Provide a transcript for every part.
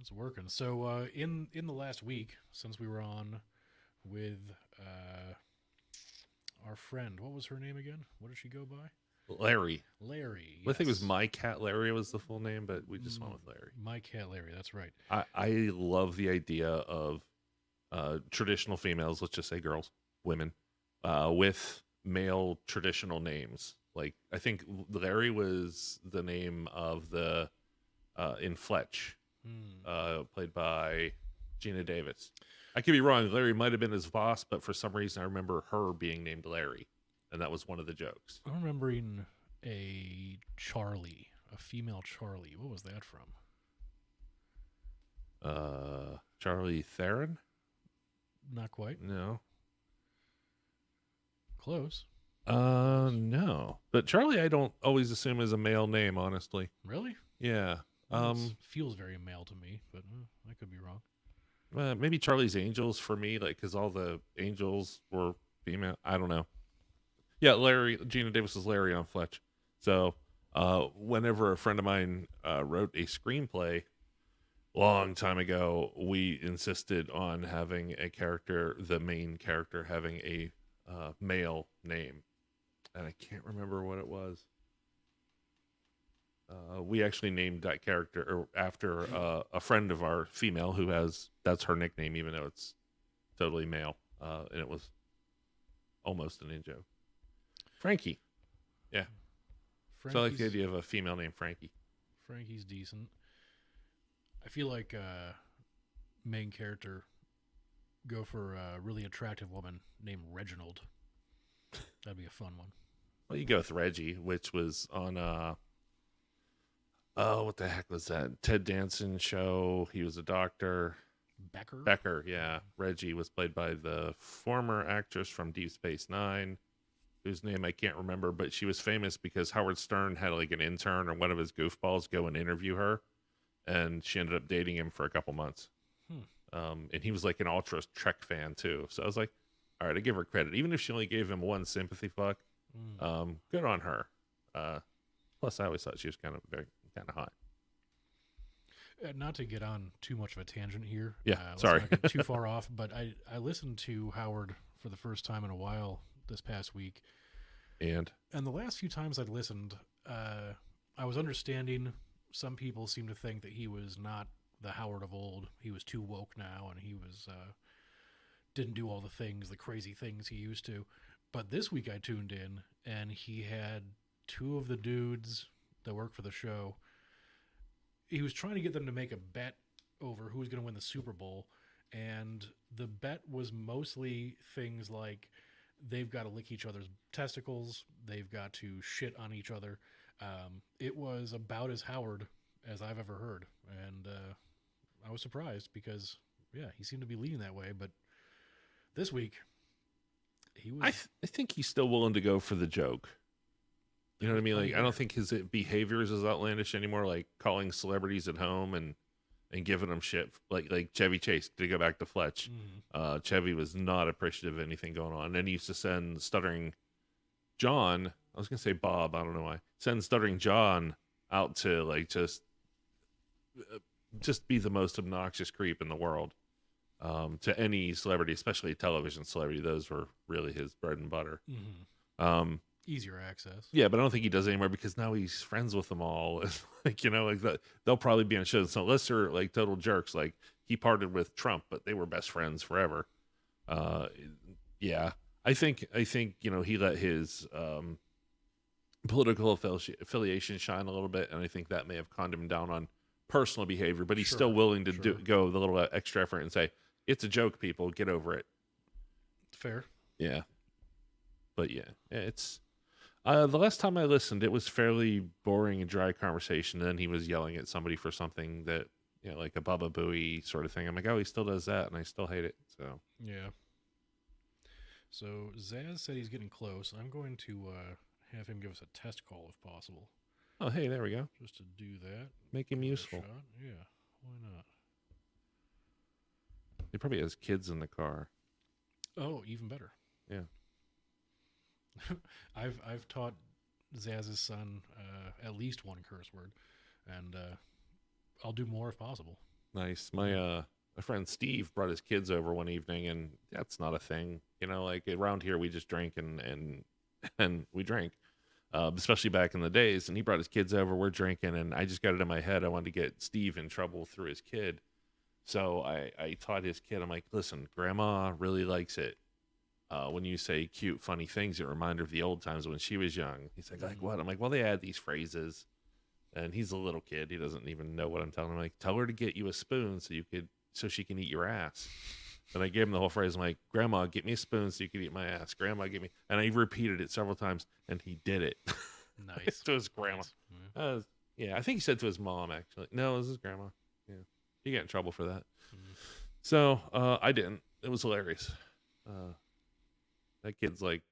It's working. So in the last week, since we were on with our friend, what was her name again? What did she go by? Larry. Larry. I think it was Yes. My Cat Larry was the full name, but we just went with Larry. My cat Larry. That's right. I love the idea of traditional females, let's just say girls, women, with male traditional names. Like I think Larry was the name of the in Fletch, Hmm. played by Gina Davis. I could be wrong. Larry might have been his boss, but for some reason I remember her being named Larry, and that was one of the jokes. I'm remembering a Charlie, a female Charlie. What was that from? Charlie Theron? Not quite. No. Close. No. But Charlie, I don't always assume is a male name, honestly. Really? Yeah. It feels very male to me, but I could be wrong. Maybe Charlie's Angels for me, like because all the angels were female. I don't know. Yeah, Larry. Gina Davis is Larry on Fletch. So, whenever a friend of mine wrote a screenplay long time ago, we insisted on having a character, the main character, having a male name, and I can't remember what it was. We actually named that character after a friend of our female who has that's her nickname, even though it's totally male, and it was almost an in joke. Frankie, yeah. So I like the Frankie's idea of a female named Frankie. Frankie's decent. I feel like main character go for a really attractive woman named Reginald. That'd be a fun one. Well, you go with Reggie, which was on oh, what the heck was that? Ted Danson show. He was a doctor. Becker. Becker, yeah. Reggie was played by the former actress from Deep Space Nine, whose name I can't remember, but she was famous because Howard Stern had like an intern or one of his goofballs go and interview her, and she ended up dating him for a couple months. Hmm. And he was like an ultra Trek fan too. So I was like, all right, I give her credit, even if she only gave him one sympathy fuck. Mm. Good on her. Plus, I always thought she was kind of hot. Not to get on too much of a tangent here. Yeah, Let's sorry. not get too far off. But I listened to Howard for the first time in a while this past week, And and the last few times I'd listened, I was understanding. Some people seem to think that he was not the Howard of old. He was too woke now, and he was didn't do all the things, the crazy things he used to. But this week I tuned in, and he had two of the dudes that work for the show. He was trying to get them to make a bet over who was going to win the Super Bowl, and the bet was mostly things like they've got to lick each other's testicles, they've got to shit on each other. It was about as Howard as I've ever heard, and I was surprised because yeah, he seemed to be leading that way. But this week, he was I think he's still willing to go for the joke. You know what I mean? plenty Like, I don't there. think his behavior is as outlandish anymore. Like calling celebrities at home and giving them shit. Like Chevy Chase to go back to Fletch. Mm, Chevy was not appreciative of anything going on. And then he used to send stuttering John. I was gonna say Bob. I don't know why. Send stuttering John out to like just be the most obnoxious creep in the world. To any celebrity, especially a television celebrity, those were really his bread and butter. mm, Um, easier access. Yeah, but I don't think he does anymore because now he's friends with them all. Like like that, they'll probably be on shows. So unless they're like total jerks, like he parted with Trump, but they were best friends forever. Uh, yeah, I think he let his political affiliation shine a little bit, and I think that may have calmed him down on personal behavior. But he's still Sure, willing to sure, go the little extra effort and say it's a joke, people, get over it. fair. Yeah, but yeah, it's the last time I listened, it was fairly boring and dry conversation. And then he was yelling at somebody for something that, like a Baba Booey sort of thing. I'm like, oh, he still does that, and I still hate it. So, Yeah. So Zaz said he's getting close. I'm going to have him give us a test call if possible, oh, hey, there we go. just to do that. Make him Give it a useful. shot. Yeah, why not? He probably has kids in the car. Oh, even better. Yeah. I've taught Zaz's son at least one curse word, and I'll do more if possible. Nice. My friend Steve brought his kids over one evening, and that's not a thing. Like around here we just drink and and we drink. Especially back in the days. And he brought his kids over. We're drinking, and I just got it in my head I wanted to get Steve in trouble through his kid. So I taught his kid. I'm like, listen, Grandma really likes it. When you say cute, funny things, it reminds her of the old times when she was young. He's like what? I'm like, well, they add these phrases, and he's a little kid. He doesn't even know what I'm telling him. Like, tell her to get you a spoon so she can eat your ass. And I gave him the whole phrase. I'm like, Grandma, get me a spoon so you can eat my ass. Grandma, get me. And I repeated it several times, and he did it. Nice. To his grandma. Nice. Yeah, I think he said to his mom, actually. No, this is Grandma. Yeah. He got in trouble for that. Mm. So I didn't. It was hilarious. That kid's like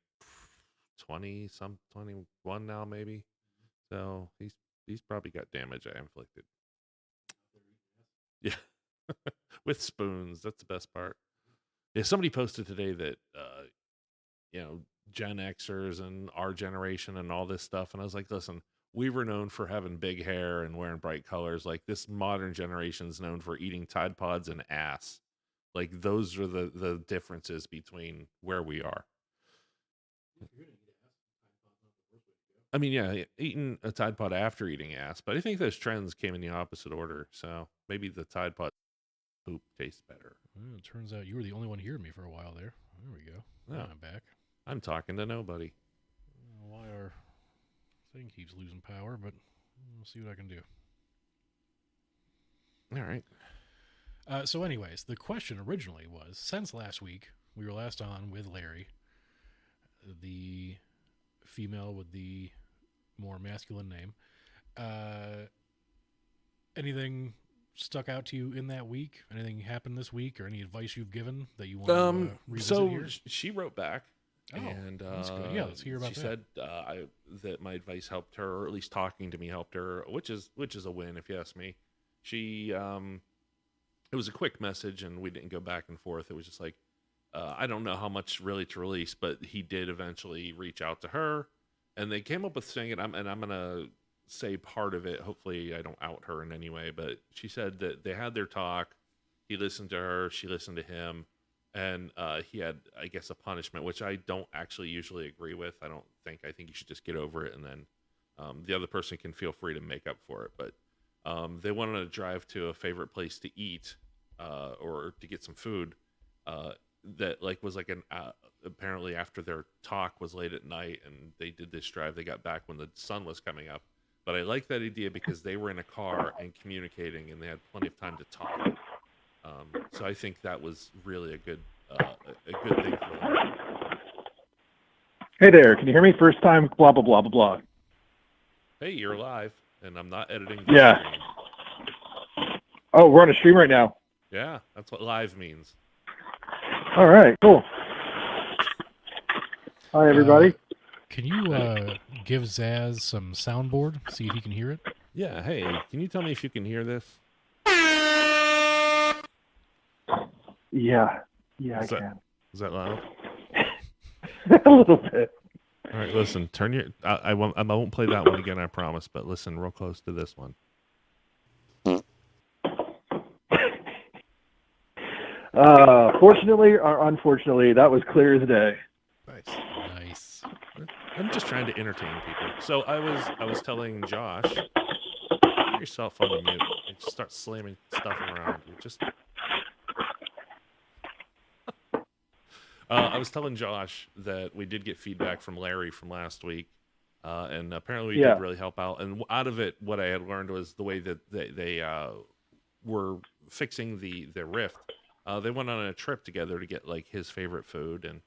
21 now, maybe. So he's probably got damage I inflicted. Yeah. With spoons. That's the best part. Yeah, somebody posted today that you know, Gen Xers and our generation and all this stuff. And I was like, listen, we were known for having big hair and wearing bright colors. Like this modern generation is known for eating Tide Pods and ass. Like those are the differences between where we are. I mean, yeah, eating a Tide Pod after eating ass, but I think those trends came in the opposite order. So maybe the Tide Pod poop tastes better. Well, it turns out you were the only one hearing me for a while there. There we go. Oh, I'm back. I'm talking to nobody. Why our thing keeps losing power, but we'll see what I can do. All right. So, anyways, the question originally was since last week, we were last on with Larry, the female with the more masculine name. Anything stuck out to you in that week? Anything happened this week, or any advice you've given that you want to revisit So here? she wrote back, Oh, and that's good. Yeah, let's hear about she that. said that my advice helped her, or at least talking to me helped her, which is a win if you ask me. She it was a quick message, and we didn't go back and forth. It was just like I don't know how much really to release, but he did eventually reach out to her, and they came up with saying it. I'm gonna say part of it. Hopefully, I don't out her in any way, but she said that they had their talk. He listened to her. She listened to him, and he had, I guess, a punishment, which I don't actually usually agree with. I think you should just get over it, and then the other person can feel free to make up for it. But they wanted to drive to a favorite place to eat or to get some food. That like was like an apparently after their talk was late at night, and they did this drive. They got back when the sun was coming up. But I like that idea because they were in a car and communicating, and they had plenty of time to talk. So I think that was really a good thing for them. Hey there, can you hear me? First time, blah, blah, blah, blah, blah. Hey, you're live, and I'm not editing the Yeah. stream. Oh, we're on a stream right now. Yeah, that's what live means. All right, cool. Hi, everybody. Can you give Zaz some soundboard? See if he can hear it. Yeah, hey, can you tell me if you can hear this? Yeah, I can. Is that loud? A little bit. All right, listen. Turn your. I won't play that one again. I promise. But listen, real close to this one. Fortunately or unfortunately, that was clear as day. Nice. I'm just trying to entertain people. So I was telling Josh, put yourself on mute and just start slamming stuff around. You just. I was telling Josh that we did get feedback from Larry from last week, and apparently we did really help out. And out of it, what I had learned was the way that they were fixing the rift. They went on a trip together to get like his favorite food, and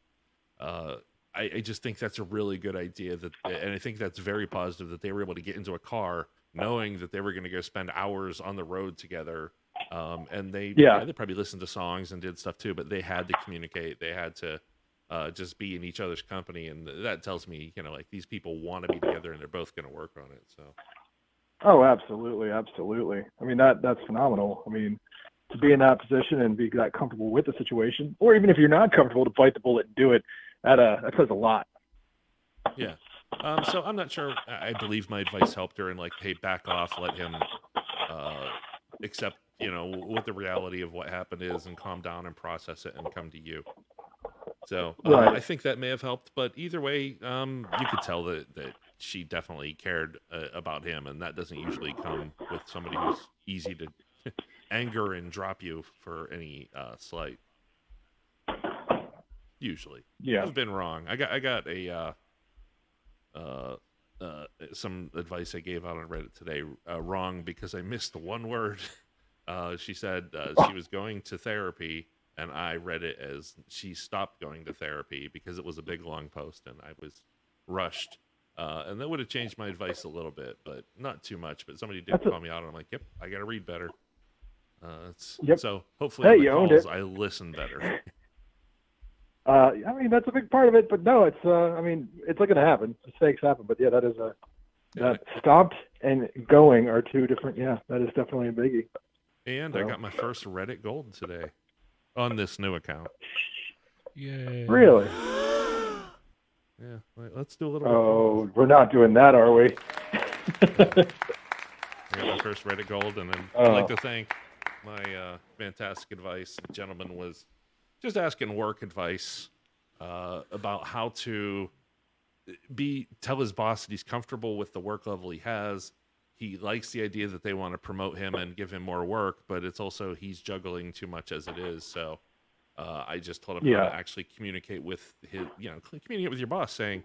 I just think that's a really good idea. And I think that's very positive that they were able to get into a car knowing that they were going to go spend hours on the road together. And they probably listened to songs and did stuff too, but they had to communicate. They had to just be in each other's company, and that tells me, like these people want to be together and they're both going to work on it. So. Oh, absolutely. I mean, that's phenomenal. I mean, to be in that position and be that comfortable with the situation, or even if you're not comfortable, to bite the bullet and do it, that says a lot. Yeah. So I'm not sure. I believe my advice helped her, and like, hey, back off, let him accept what the reality of what happened is, and calm down and process it and come to you. So Right. I think that may have helped, but either way, you could tell that she definitely cared about him, and that doesn't usually come with somebody who's easy to anger and drop you for any slight. Usually, Yeah. I've been wrong. I got a uh, some advice I gave out on Reddit today wrong because I missed one word. She said she was going to therapy, and I read it as she stopped going to therapy because it was a big long post, and I was rushed. And that would have changed my advice a little bit, but not too much. But somebody did That's a, call me out, and I'm like, "Yep, I got to read better." yep. So hopefully Hey, on the you owned calls it. I listen better. I mean, that's a big part of it, but no, it's I mean, it's not going to happen. Mistakes happen, but yeah, that is Yeah, that stopped and going are two different. Yeah, that is definitely a biggie. and I So got my first Reddit gold today on this new account. Yay. really, Yeah, let's do a little applause. oh, we're not doing that, are we? I got my first Reddit gold, and then I'd like Oh, to thank my fantastic advice. The gentleman was just asking work advice about how to tell his boss that he's comfortable with the work level he has. He likes the idea that they want to promote him and give him more work, but it's also he's juggling too much as it is. So I just told him how to yeah, actually communicate with communicate with your boss, saying,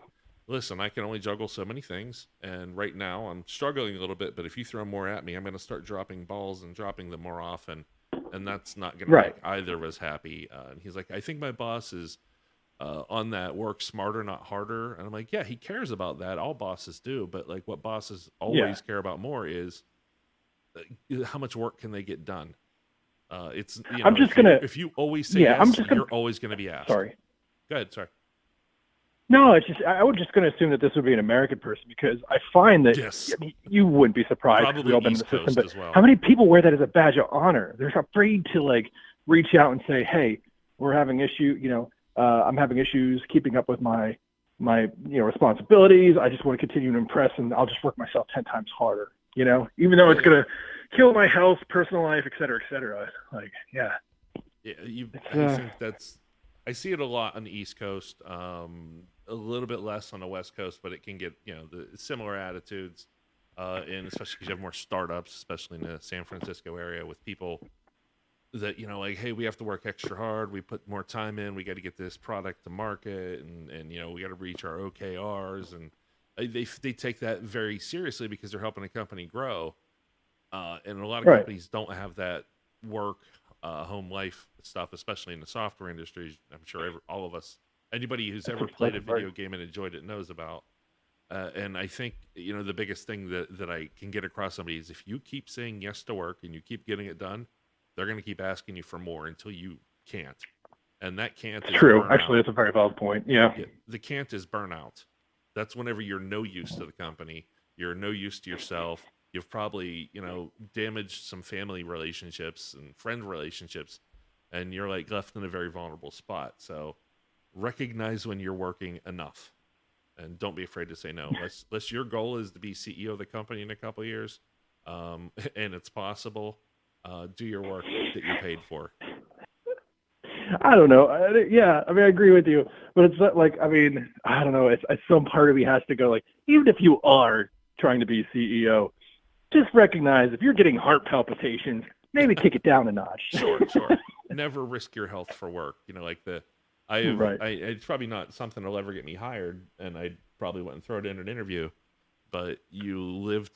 "Listen, I can only juggle so many things, and right now I'm struggling a little bit. But if you throw more at me, I'm going to start dropping balls and dropping them more often, and that's not going to right. make either of us happy." And he's like, "I think my boss is on that work smarter, not harder." And I'm like, "Yeah, he cares about that. All bosses do, but like what bosses Yeah, always care about more is how much work can they get done." It's I'm just if you always say yeah, I'm yes, just gonna, you're always going to be asked. sorry. Go ahead. Sorry. No, it's just I was just going to assume that this would be an American person because I find that Yes. I mean, you wouldn't be surprised because we've Probably all been in the East system. Coast But as well. how many people wear that as a badge of honor? They're afraid to like reach out and say, "Hey, we're having issue. I'm having issues keeping up with my responsibilities. I just want to continue to impress, and I'll just work myself 10 times harder. Even though it's Yeah. going to kill my health, personal life, et cetera, et cetera. Like, yeah, Yeah, it's I think I see it a lot on the East Coast, a little bit less on the West Coast, but it can get the similar attitudes, and especially because you have more startups, especially in the San Francisco area, with people that like, hey, we have to work extra hard, we put more time in, we got to get this product to market, and we got to reach our OKRs, and they take that very seriously because they're helping a company grow. And a lot of right. companies don't have that work home life stuff, especially in the software industry. I'm sure all of us, anybody who's ever played a video game and enjoyed it knows about. And I think the biggest thing that I can get across somebody is if you keep saying yes to work and you keep getting it done, they're going to keep asking you for more until you can't. And that can't is True. burnout. Actually, that's a very valid point. Yeah. The can't is burnout. That's whenever you're no use to the company, you're no use to yourself. You've probably damaged some family relationships and friend relationships, and you're like left in a very vulnerable spot. So recognize when you're working enough, and don't be afraid to say no. Unless your goal is to be CEO of the company in a couple of years, and it's possible, do your work that you're paid for. I don't know. Yeah, I mean, I agree with you, but it's not like, I mean, I don't know. It's some part of me has to go like, even if you are trying to be CEO, just recognize if you're getting heart palpitations, maybe take it down a notch. Sure. Never risk your health for work. Right. It's probably not something that'll ever get me hired, and I probably wouldn't throw it in an interview. But you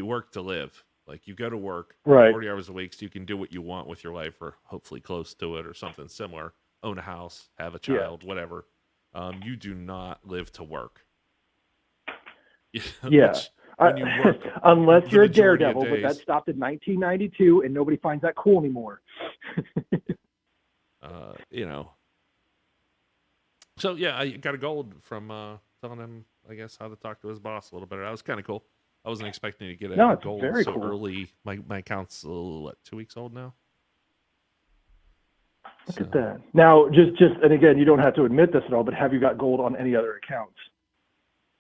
work to live. Like you go to work Right. 40 hours a week, so you can do what you want with your life, or hopefully close to it, or something similar. Own a house, have a Yeah. child, whatever. You do not live to work. Yeah. Which, when you work, Unless the you're a majority of daredevil, but that days, stopped in 1992, and nobody finds that cool anymore. So yeah, I got a gold from telling him, I guess, how to talk to his boss a little better. That was kind of cool. I wasn't expecting to get No, a it's gold very so cool. early. My account's 2 weeks old now. Look at that. Now, just and again, you don't have to admit this at all, but have you got gold on any other accounts?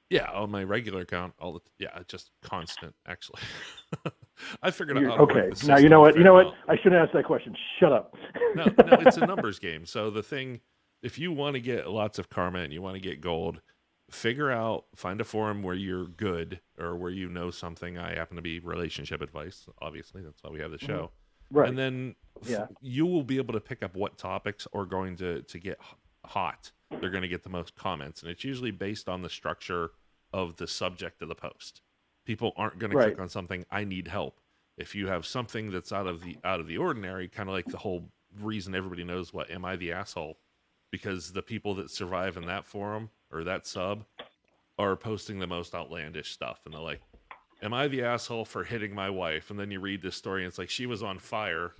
Yeah, on my regular account, just constant, actually. I figured out how to work Okay. the system. Now you know what? to figure out. I shouldn't ask that question. Shut up. No, it's a numbers game. So the thing, if you want to get lots of karma and you want to get gold, find a forum where you're good or where you know something. I happen to be relationship advice, obviously. That's why we have the show. Right. And then Yeah. you will be able to pick up what topics are going to get hot. They're going to get the most comments. And it's usually based on the structure of the subject of the post. People aren't going to click on something, I need help. If you have something that's out of the ordinary, kind of like the whole reason everybody knows what am I the asshole, because the people that survive in that forum or that sub are posting the most outlandish stuff, and they're like, am I the asshole for hitting my wife? And then you read this story and it's like, she was on fire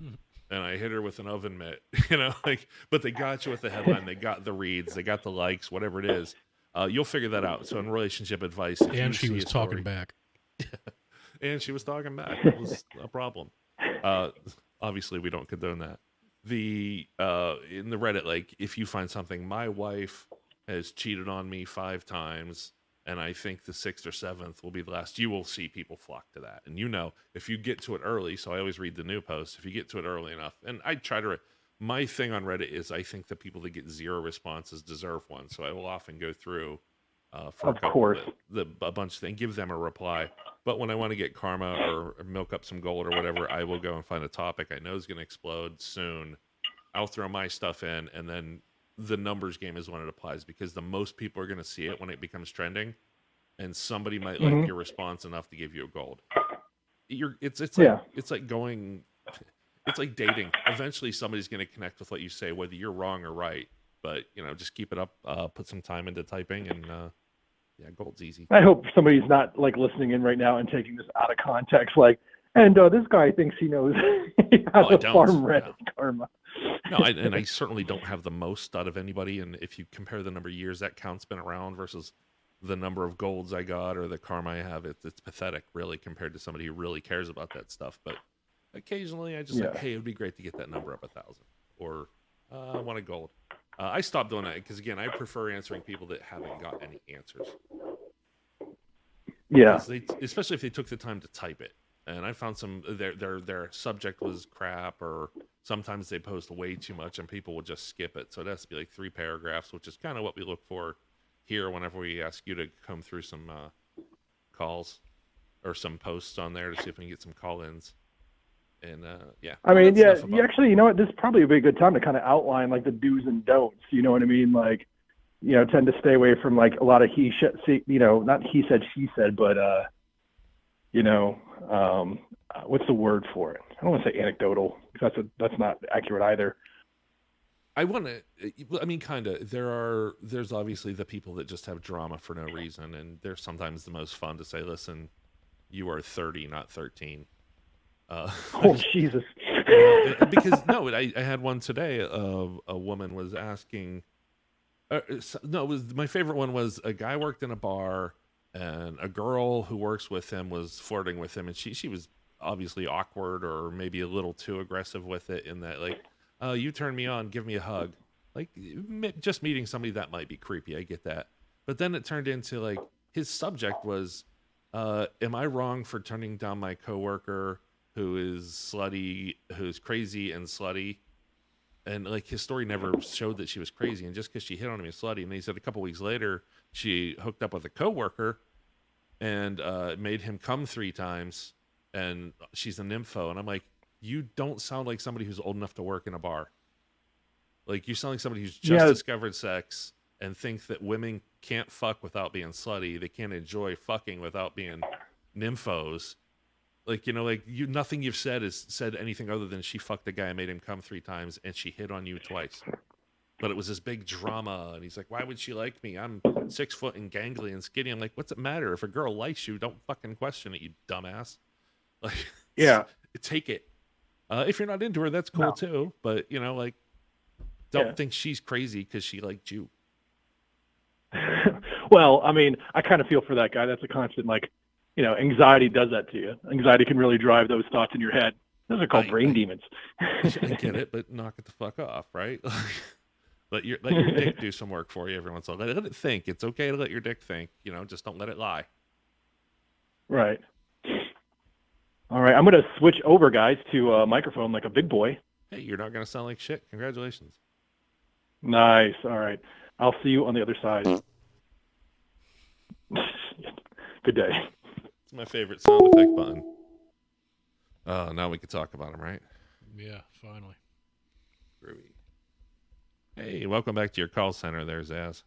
and I hit her with an oven mitt, but they got you with the headline, they got the reads, they got the likes, whatever it is. You'll figure that out. So in relationship advice, and she was talking back. And she was talking back. It was a problem. Obviously, we don't condone that. In the Reddit, like, if you find something, my wife has cheated on me 5 times, and I think the 6th or 7th will be the last. You will see people flock to that, and if you get to it early. So I always read the new posts. If you get to it early enough, and I try to. My thing on Reddit is I think the people that get 0 responses deserve one. So I will often go through. For a bunch of things, give them a reply. But when I want to get karma or milk up some gold or whatever, I will go and find a topic I know is going to explode soon. I'll throw my stuff in, and then the numbers game is when it applies, because the most people are going to see it when it becomes trending, and somebody might like your response enough to give you a gold. It's like dating. Eventually, somebody's going to connect with what you say, whether you're wrong or right. But just keep it up. Put some time into typing, and gold's easy. I hope somebody's not like listening in right now and taking this out of context. Like, and this guy thinks he knows how to farm Reddit karma. No, I certainly don't have the most out of anybody. And if you compare the number of years that count's been around versus the number of golds I got or the karma I have, it's pathetic, really, compared to somebody who really cares about that stuff. But occasionally, I just like, hey, it would be great to get that number up 1,000, or I want a gold. I stopped doing that because, again, I prefer answering people that haven't got any answers. Yeah. Especially if they took the time to type it. And I found some their subject was crap, or sometimes they post way too much and people will just skip it. So it has to be like 3 paragraphs, which is kind of what we look for here whenever we ask you to come through some calls or some posts on there to see if we can get some call-ins. And I mean, you actually, this is probably a very good time to kind of outline like the do's and don'ts. You know what I mean? Like, tend to stay away from like a lot of not he said, she said, but what's the word for it? I don't want to say anecdotal because that's not accurate either. Kind of. There's obviously the people that just have drama for no reason, and they're sometimes the most fun to say, listen, you are 30, not 13. Oh, Jesus. Because I had one today. A woman was asking. My favorite one was a guy worked in a bar, and a girl who works with him was flirting with him, and she was obviously awkward or maybe a little too aggressive with it. In that, like, you turn me on, give me a hug. Like, just meeting somebody that might be creepy. I get that, but then it turned into like his subject was, am I wrong for turning down my coworker who is slutty, who's crazy and slutty? And like his story never showed that she was crazy, and just because she hit on him as slutty. And he said a couple weeks later she hooked up with a coworker and made him come 3 times, and she's a nympho. And I'm like, you don't sound like somebody who's old enough to work in a bar. Like, you sound like somebody who's just discovered sex and think that women can't fuck without being slutty. They can't enjoy fucking without being nymphos. Like, nothing you've said is said anything other than she fucked a guy and made him come 3 times and she hit on you twice. But it was this big drama, and he's like, why would she like me? I'm 6 foot and gangly and skinny. I'm like, what's it matter? If a girl likes you, don't fucking question it, you dumbass. Like, take it. If you're not into her, that's cool too. But, don't think she's crazy because she liked you. Well, I mean, I kind of feel for that guy. That's a constant, like, anxiety does that to you. Anxiety can really drive those thoughts in your head. Those are called brain demons. I get it, but knock it the fuck off, right? Let your dick do some work for you every once in a while. Let it think. It's okay to let your dick think. Just don't let it lie. Right. All right, I'm gonna switch over, guys, to a microphone like a big boy. Hey, you're not gonna sound like shit. Congratulations. Nice. All right, I'll see you on the other side. Good day. It's my favorite sound effect button. Oh, now we can talk about him, right? Yeah, finally. Groovy. Hey, welcome back to your call center there, Zaz.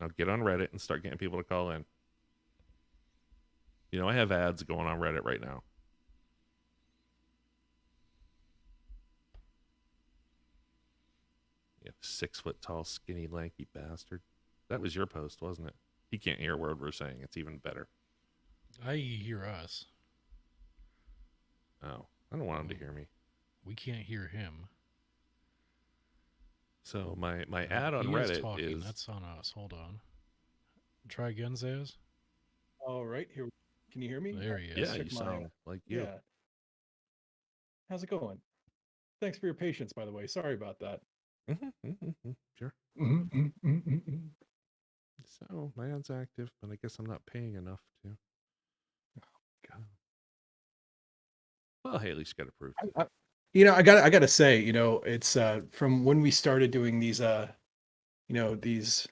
Now get on Reddit and start getting people to call in. You know, I have ads going on Reddit right now. You 6 foot tall, skinny, lanky bastard. That was your post, wasn't it? He can't hear a word we're saying. It's even better. I hear us. Oh, I don't want him to hear me. We can't hear him. So my ad on He Reddit talking. is... That's on us. Hold on. Try again, Zaz. All right, here. Can you hear me? There he is. Yeah, you sound like you. Yeah. How's it going? Thanks for your patience, by the way. Sorry about that. Sure. So my ad's active, but I guess I'm not paying enough to. God. Well, hey, at least you got approved. I gotta say, it's from when we started doing these these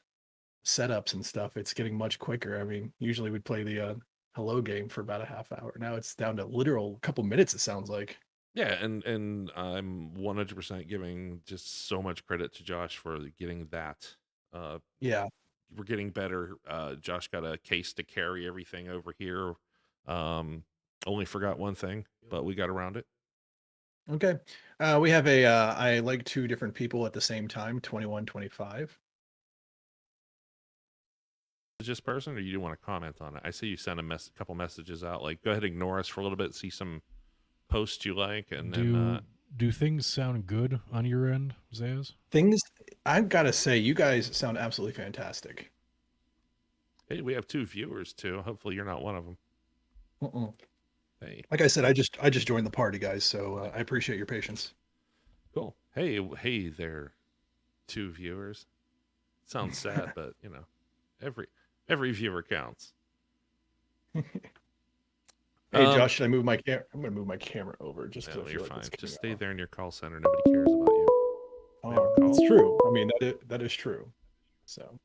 setups and stuff, it's getting much quicker. I mean, usually we'd play the hello game for about a half hour. Now it's down to literal couple minutes, it sounds like. Yeah, and I'm 100% giving just so much credit to Josh for getting that. Yeah. We're getting better. Josh got a case to carry everything over here. Only forgot one thing, but we got around it. Okay. We have I like two different people at the same time, 21, 25. Just person, or you do want to comment on it? I see you sent a couple messages out. Like, go ahead, ignore us for a little bit, see some posts you like, and then do things sound good on your end, Zaz? Things, I've got to say, you guys sound absolutely fantastic. Hey, we have 2 viewers too. Hopefully, you're not one of them. Uh-uh. Hey, Like I said, I just joined the party, guys. So I appreciate your patience. cool. Hey there, 2 viewers. Sounds sad, but every viewer counts. Hey, Josh, should I move my camera? I'm gonna move my camera over just because No, I you're feel like fine. it's Just coming stay off. there in your call center. Nobody cares about you. We have a Oh, call. that's true. I mean, that is true. So,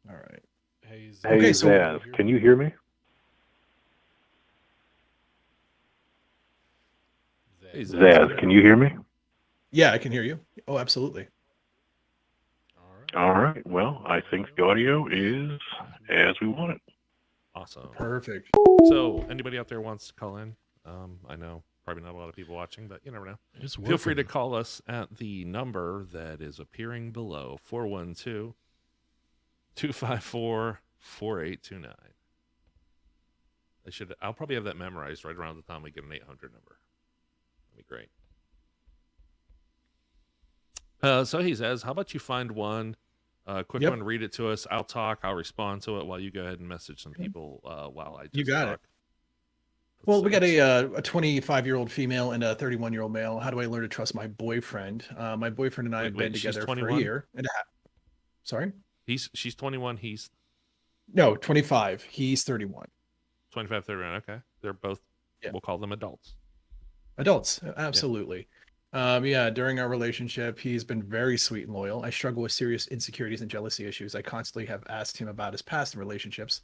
all right. Hey, Zaz. Hey, Okay, so- Zaz, can you hear me? Hey, Zaz, can you hear me? Yeah, I can hear you. Oh, absolutely. All right. Well, I think the audio is as we want it. Awesome. Perfect. So, anybody out there wants to call in? I know probably not a lot of people watching, but you never know. It's Feel free to working. call us at the number that is appearing below, 412-254-4829. I'll probably have that memorized right around the time we get an 800 number. That'd be great. So he says, how about you find one quick one, read it to us. I'll talk. I'll respond to it while you go ahead and message some people while I just You got talk. it. Well, we got a 25-year-old female and a 31-year-old male. How do I learn to trust my boyfriend? My boyfriend and I have been together for a year and a half. Sorry? She's 21. He's... No, 25. He's 31. 25, 31. Okay. They're both, we'll call them adults. Adults, absolutely. Yeah, during our relationship, he's been very sweet and loyal. I struggle with serious insecurities and jealousy issues. I constantly have asked him about his past relationships.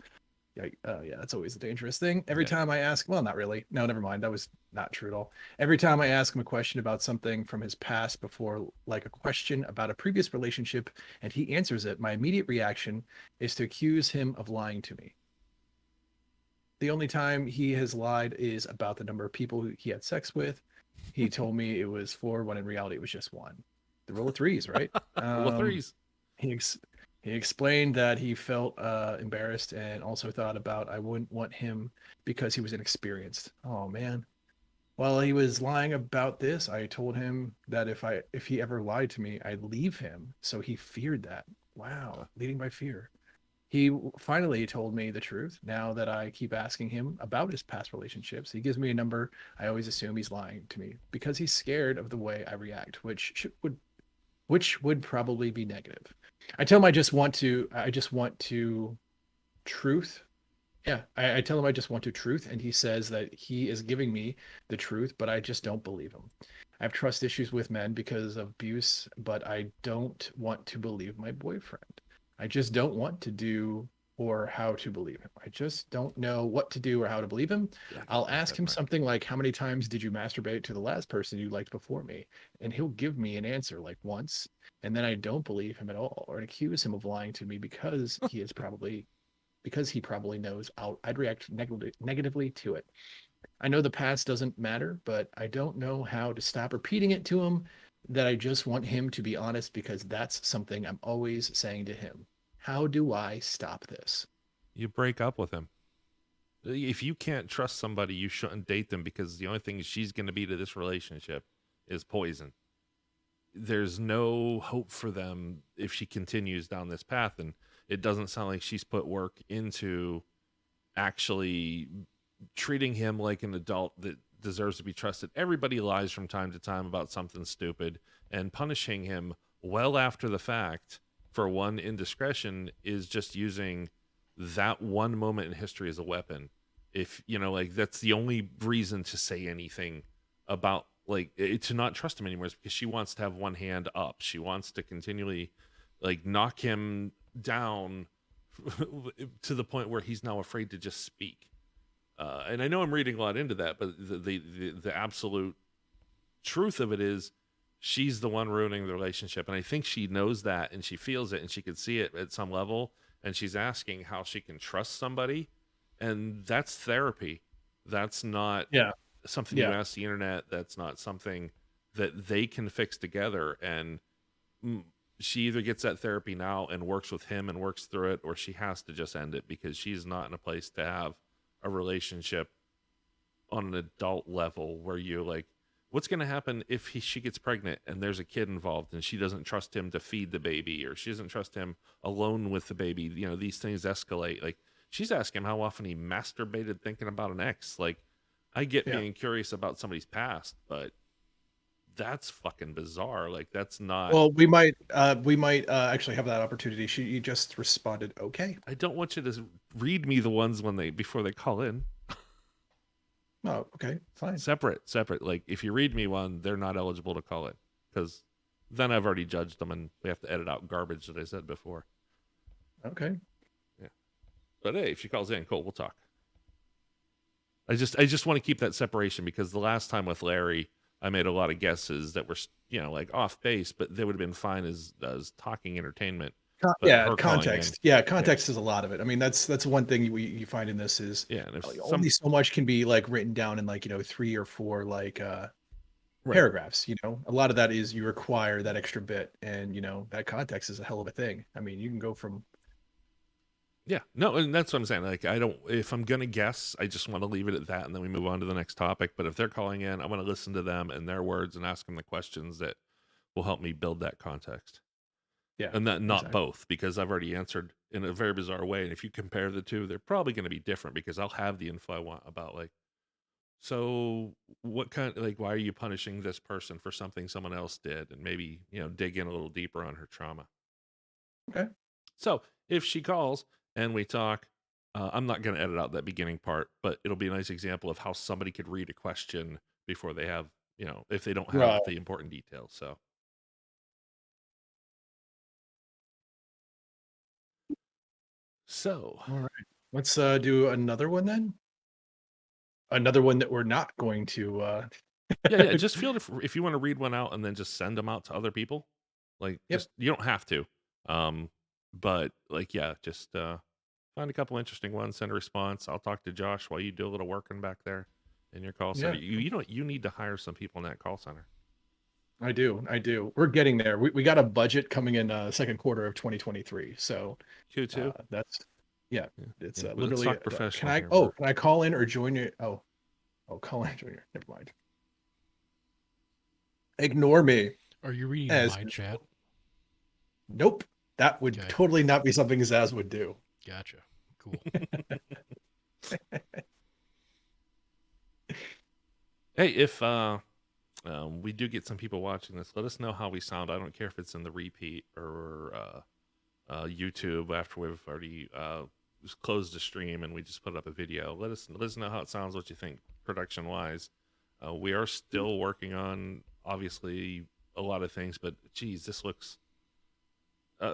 Yeah, that's always a dangerous thing. Every time I ask, well, not really. No, never mind. That was not true at all. Every time I ask him a question about something from his past before, like a question about a previous relationship, and he answers it, my immediate reaction is to accuse him of lying to me. The only time he has lied is about the number of people he had sex with. He told me it was 4, when in reality it was just 1. The rule of threes, right? Rule of threes. He explained that he felt embarrassed and also thought about I wouldn't want him because he was inexperienced. Oh man. While he was lying about this, I told him that if he ever lied to me, I'd leave him. So he feared that. Wow, leading by fear. He finally told me the truth. Now that I keep asking him about his past relationships, he gives me a number. I always assume he's lying to me because he's scared of the way I react, which would probably be negative. I tell him I just want to truth Yeah, I tell him I just want the truth, and he says that he is giving me the truth, but I just don't believe him. I have trust issues with men because of abuse, but I don't want to believe my boyfriend. I just don't want to do or how to believe him. I just don't know what to do or how to believe him. Yeah, I I'll get ask that him part. something like, "How many times did you masturbate to the last person you liked before me?" And he'll give me an answer like once, and then I don't believe him at all or accuse him of lying to me because he probably knows I'd react negatively to it. I know the past doesn't matter, but I don't know how to stop repeating it to him that I just want him to be honest because that's something I'm always saying to him. How do I stop this? You break up with him. If you can't trust somebody, you shouldn't date them because the only thing she's going to be to this relationship is poison. There's no hope for them if she continues down this path. And it doesn't sound like she's put work into actually treating him like an adult that deserves to be trusted. Everybody lies from time to time about something stupid, and punishing him well after the fact for one indiscretion is just using that one moment in history as a weapon. If you know, like, that's the only reason to say anything about, like, to not trust him anymore is because she wants to have one hand up. She wants to continually, like, knock him down to the point where he's now afraid to just speak. And I know I'm reading a lot into that, but the absolute truth of it is she's the one ruining the relationship, and I think she knows that, and she feels it, and she could see it at some level, and she's asking how she can trust somebody, and that's therapy. That's not Yeah, something you yeah, ask the internet. That's not something that they can fix together. And mm, she either gets that therapy now and works with him and works through it, or she has to just end it because she's not in a place to have a relationship on an adult level where you're like, what's going to happen if she gets pregnant and there's a kid involved and she doesn't trust him to feed the baby, or she doesn't trust him alone with the baby? You know, these things escalate. Like, she's asking him how often he masturbated thinking about an ex. Like, I get yeah. being curious about somebody's past, but that's fucking bizarre. Like, that's not. Well, we might actually have that opportunity. She just responded, "Okay." I don't want you to read me the ones when they before they call in. Oh, okay, fine. Separate. Like, if you read me one, they're not eligible to call it because then I've already judged them, and we have to edit out garbage that I said before. Okay. Yeah, but hey, if she calls in, cool, we'll talk. I just want to keep that separation because the last time with Larry, I made a lot of guesses that were, like, off base, but they would have been fine as talking entertainment. But Yeah, her calling in, context. Yeah, yeah, context is a lot of it. I mean, that's one thing you find in this is yeah, and if some only so much can be like written down in like, 3 or 4 like right. paragraphs, A lot of that is you require that extra bit and, that context is a hell of a thing. I mean, you can go from Yeah, no, and that's what I'm saying. Like, I don't. If I'm gonna guess, I just want to leave it at that, and then we move on to the next topic. But if they're calling in, I want to listen to them and their words and ask them the questions that will help me build that context, yeah, and that not exactly. both, because I've already answered in a very bizarre way. And if you compare the two, they're probably going to be different because I'll have the info I want about, like, so what kind, like, why are you punishing this person for something someone else did, and maybe dig in a little deeper on her trauma. Okay. So if she calls and we talk, I'm not going to edit out that beginning part, but it'll be a nice example of how somebody could read a question before they have, if they don't have Right. the important details. So All right. Let's do another one then. Another one that we're not going to yeah. Just feel if you want to read one out and then just send them out to other people. Like, Yep. just, you don't have to, um, but, like, yeah, just find a couple interesting ones, send a response. I'll talk to Josh while you do a little working back there in your call center. Yeah. You need to hire some people in that call center. I do. I do. We're getting there. We got a budget coming in second quarter of 2023. So Q2. that's yeah, Yeah, it's yeah. Let's literally talk can professional I here. can I call in or join you? Call in, join you. Never mind. Ignore me. Are you reading As my chat? nope. That would Okay, totally not be something Zaz would do. gotcha. Cool. Hey, if we do get some people watching this, let us know how we sound. I don't care if it's in the repeat or YouTube after we've already just closed the stream and we just put up a video. Let us know how it sounds, what you think production wise. We are still working on obviously a lot of things, but geez, this looks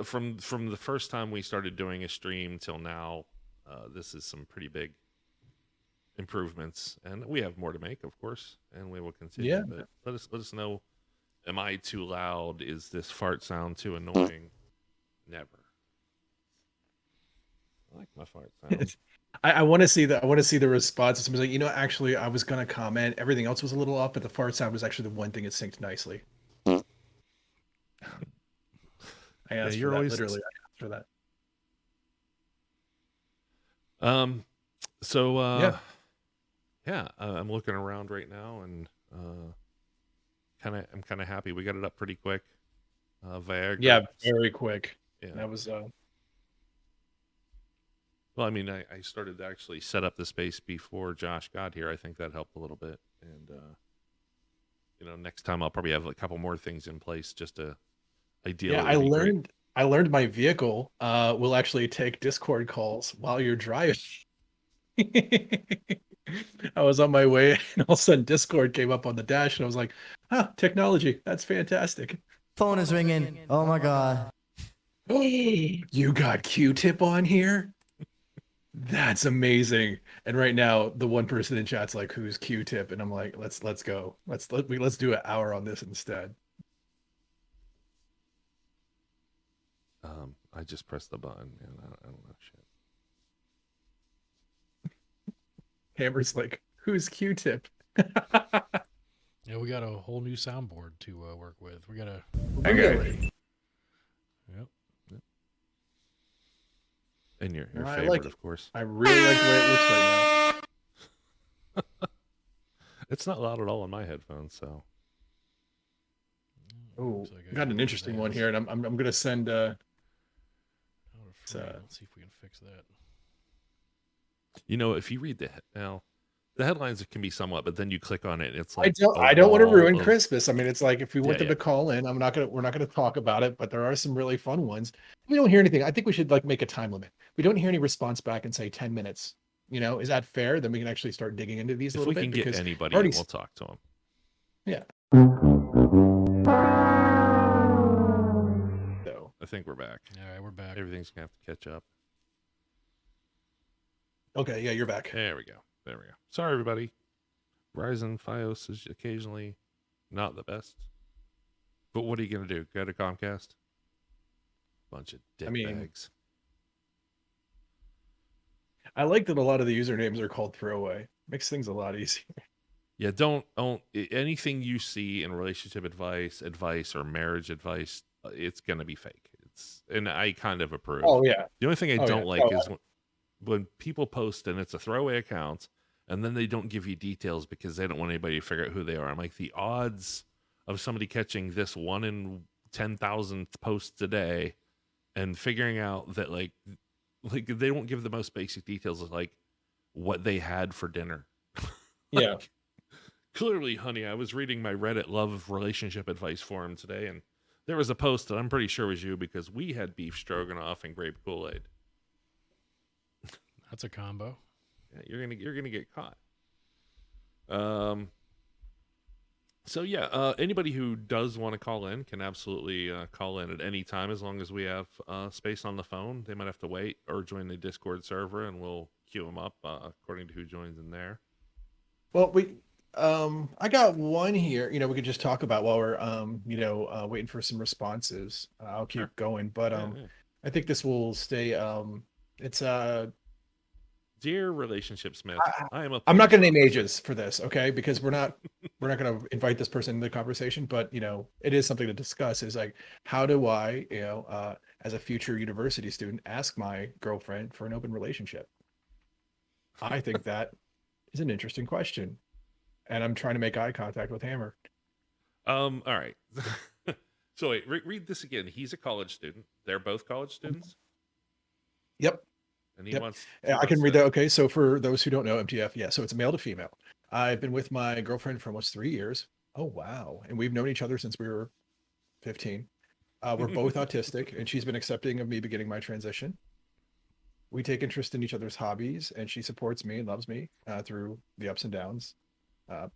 from the first time we started doing a stream till now. This is some pretty big improvements, and we have more to make, of course, and we will continue. Yeah. But let us know. Am I too loud? Is this fart sound too annoying? Never. I like my fart sound. I want to see I want to see the response. Somebody's like, you know, actually, I was gonna comment. Everything else was a little off, but the fart sound was actually the one thing that synced nicely. I asked you're for that. always Literally, I asked for that. So Yeah. I'm looking around right now, and I'm kind of happy we got it up pretty quick. Viagra. Yeah, very quick. Yeah. That was Well, I mean, I started to actually set up the space before Josh got here. I think that helped a little bit, and next time I'll probably have a couple more things in place just to ideally. yeah. I learned my vehicle will actually take Discord calls while you're driving. I was on my way, and all of a sudden Discord came up on the dash, and I was like, "Huh, technology, that's fantastic." Phone is ringing. Oh my god. You got Q-Tip on here? That's amazing. And right now, the one person in chat's like, "Who's Q-Tip?" And I'm like, "Let's go. Let's do an hour on this instead." I just pressed the button, and I don't know shit. Hammer's like, "Who's Q-Tip?" Yeah, we got a whole new soundboard to work with. We got a Really? yep. And your I favorite, like it. of course. I really like the way it looks right now. It's not loud at all on my headphones, so. Oh, Looks like got an got interesting one that. here, and I'm gonna send Out of So- frame. Let's see if we can fix that. If you read the headlines can be somewhat, but then you click on it, and it's like I don't want to wall ruin of- Christmas. I mean, it's like if we want Yeah, them yeah. to call in, we're not gonna talk about it, but there are some really fun ones. We don't hear anything. I think we should like make a time limit. We don't hear any response back and say 10 minutes. Is that fair? Then we can actually start digging into these a If little we bit can get because anybody, already- we'll talk to them. so I think we're back. All right, we're back. Everything's gonna have to catch up. okay, yeah, you're back. There we go. Sorry, everybody. Verizon FIOS is occasionally not the best, but what are you gonna do? Go to Comcast? Bunch of dickbags. I like that a lot of the usernames are called throwaway. Makes things a lot easier. Yeah, don't anything you see in relationship advice, or marriage advice. It's gonna be fake. And I kind of approve. Oh yeah. The only thing I Oh, don't yeah. like Oh, is when people post and it's a throwaway account, and then they don't give you details because they don't want anybody to figure out who they are. I'm like, the odds of somebody catching this 1 in 10,000 posts a day and figuring out that like they don't give the most basic details of like what they had for dinner. Yeah. Clearly, honey, I was reading my Reddit love relationship advice forum today, and there was a post that I'm pretty sure was you because we had beef stroganoff and grape Kool-Aid. That's a combo. Yeah, you're gonna get caught. So yeah, anybody who does want to call in can absolutely call in at any time as long as we have space on the phone. They might have to wait or join the Discord server, and we'll queue them up according to who joins in there. Well, I got one here, we could just talk about while we're, waiting for some responses. I'll keep Sure. going, but, Yeah. I think this will stay, it's, Dear Relationship Smith, I am a I'm not going to police name officer. ages for this, okay? Because we're not going to invite this person into the conversation, but, it is something to discuss is like, how do I, as a future university student, ask my girlfriend for an open relationship? I think that is an interesting question. And I'm trying to make eye contact with Hammer. All right. So wait, read this again. He's a college student. They're both college students, Yep. and he Yep. wants. I can read that. Okay. So for those who don't know, MTF, yeah. So it's male to female. I've been with my girlfriend for almost 3 years. Oh, wow. And we've known each other since we were 15. We're both autistic, and she's been accepting of me beginning my transition. We take interest in each other's hobbies, and she supports me and loves me through the ups and downs,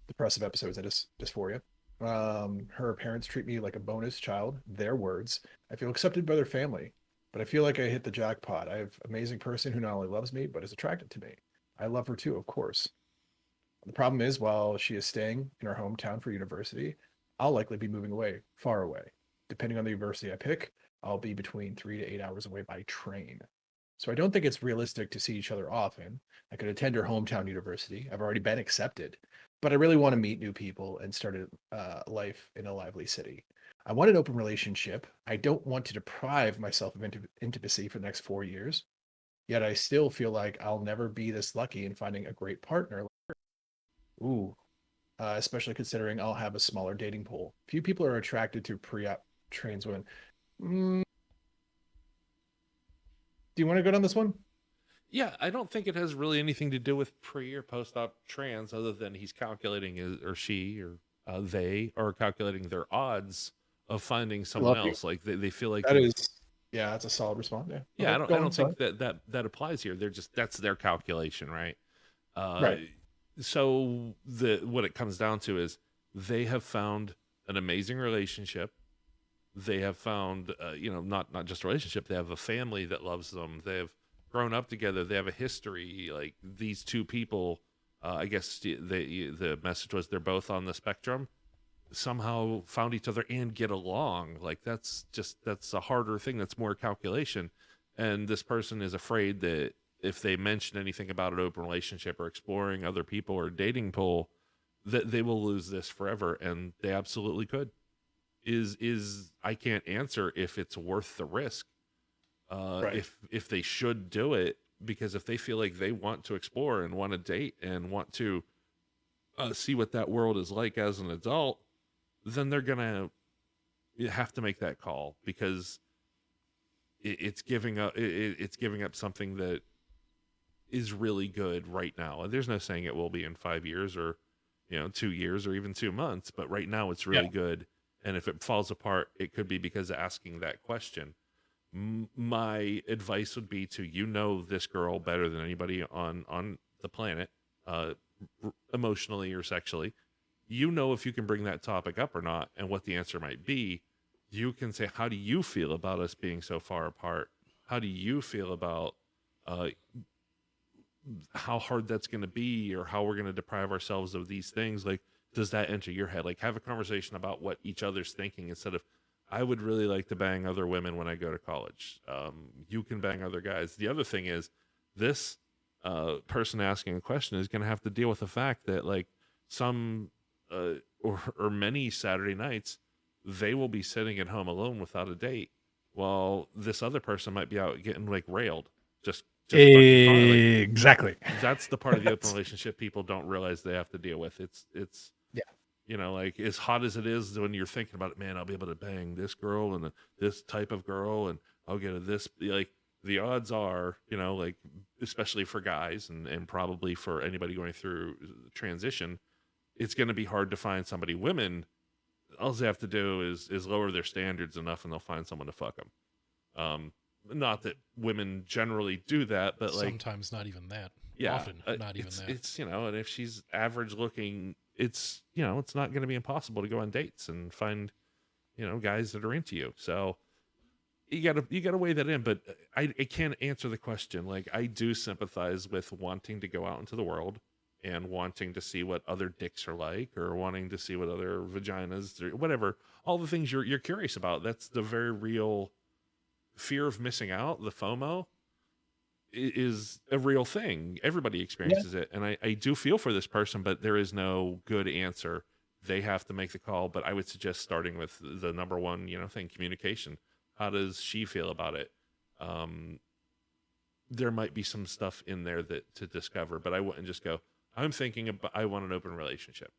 depressive episodes of dysphoria. Her parents treat me like a bonus child, their words. I feel accepted by their family, but I feel like I hit the jackpot. I have an amazing person who not only loves me, but is attracted to me. I love her too, of course. The problem is, while she is staying in her hometown for university, I'll likely be moving away, far away. Depending on the university I pick, I'll be between 3 to 8 hours away by train. So I don't think it's realistic to see each other often. I could attend her hometown university. I've already been accepted, but I really want to meet new people and start a life in a lively city. I want an open relationship. I don't want to deprive myself of intimacy for the next 4 years. Yet I still feel like I'll never be this lucky in finding a great partner. Ooh, especially considering I'll have a smaller dating pool. Few people are attracted to pre-op trans women. Mm, do you want to go down this one? Yeah, I don't think it has really anything to do with pre or post op trans, other than he's calculating or she or they are calculating their odds of finding I someone love you. else. Like they feel like That they've. is, yeah, that's a solid response. Yeah. Yeah, Okay, I go on. don't Sorry. think that applies here. They're just that's their calculation, right? Uh, Right. so the what it comes down to is they have found an amazing relationship. They have found, not just a relationship. They have a family that loves them. They have grown up together. They have a history. Like these two people, I guess the message was they're both on the spectrum. Somehow found each other and get along. Like that's a harder thing. That's more calculation. And this person is afraid that if they mention anything about an open relationship or exploring other people or dating pool, that they will lose this forever. And they absolutely could. Is I can't answer if it's worth the risk, Right. if they should do it, because if they feel like they want to explore and want to date and want to see what that world is like as an adult, then they're gonna have to make that call, because it's giving up it's giving up something that is really good right now. And there's no saying it will be in 5 years or 2 years or even 2 months, but right now it's Yeah. really good. And if it falls apart, it could be because of asking that question. My advice would be to this girl better than anybody on the planet, uh, emotionally or sexually. If you can bring that topic up or not, and what the answer might be. You can say, how do you feel about us being so far apart? How do you feel about uh, how hard that's going to be, or how we're going to deprive ourselves of these things? Like, does that enter your head? Like, have a conversation about what each other's thinking, instead of, I would really like to bang other women when I go to college. You can bang other guys. The other thing is, this person asking a question is going to have to deal with the fact that, like, some or many Saturday nights, they will be sitting at home alone without a date, while this other person might be out getting like railed, just fucking fine. Like, Exactly. that's the part of the open relationship people don't realize they have to deal with. It's Yeah. like, as hot as it is when you're thinking about it, man, I'll be able to bang this girl and this type of girl, and I'll get a this, like, the odds are, like, especially for guys, and probably for anybody going through transition, it's going to be hard to find somebody. Women, all they have to do is lower their standards enough, and they'll find someone to fuck them. Not that women generally do that, but, like, Sometimes not even that. yeah, Often not even that. it's and if she's average looking, it's it's not going to be impossible to go on dates and find guys that are into you. So you gotta weigh that in. But I can't answer the question. Like, I do sympathize with wanting to go out into the world and wanting to see what other dicks are like, or wanting to see what other vaginas, or whatever, all the things you're curious about. That's the very real fear of missing out. The FOMO is a real thing. Everybody Yeah. experiences it. And I do feel for this person, but there is no good answer. They have to make the call. But I would suggest starting with the number one, thing: communication. How does she feel about it? There might be some stuff in there that to discover, but I wouldn't just go, I'm thinking about, I want an open relationship.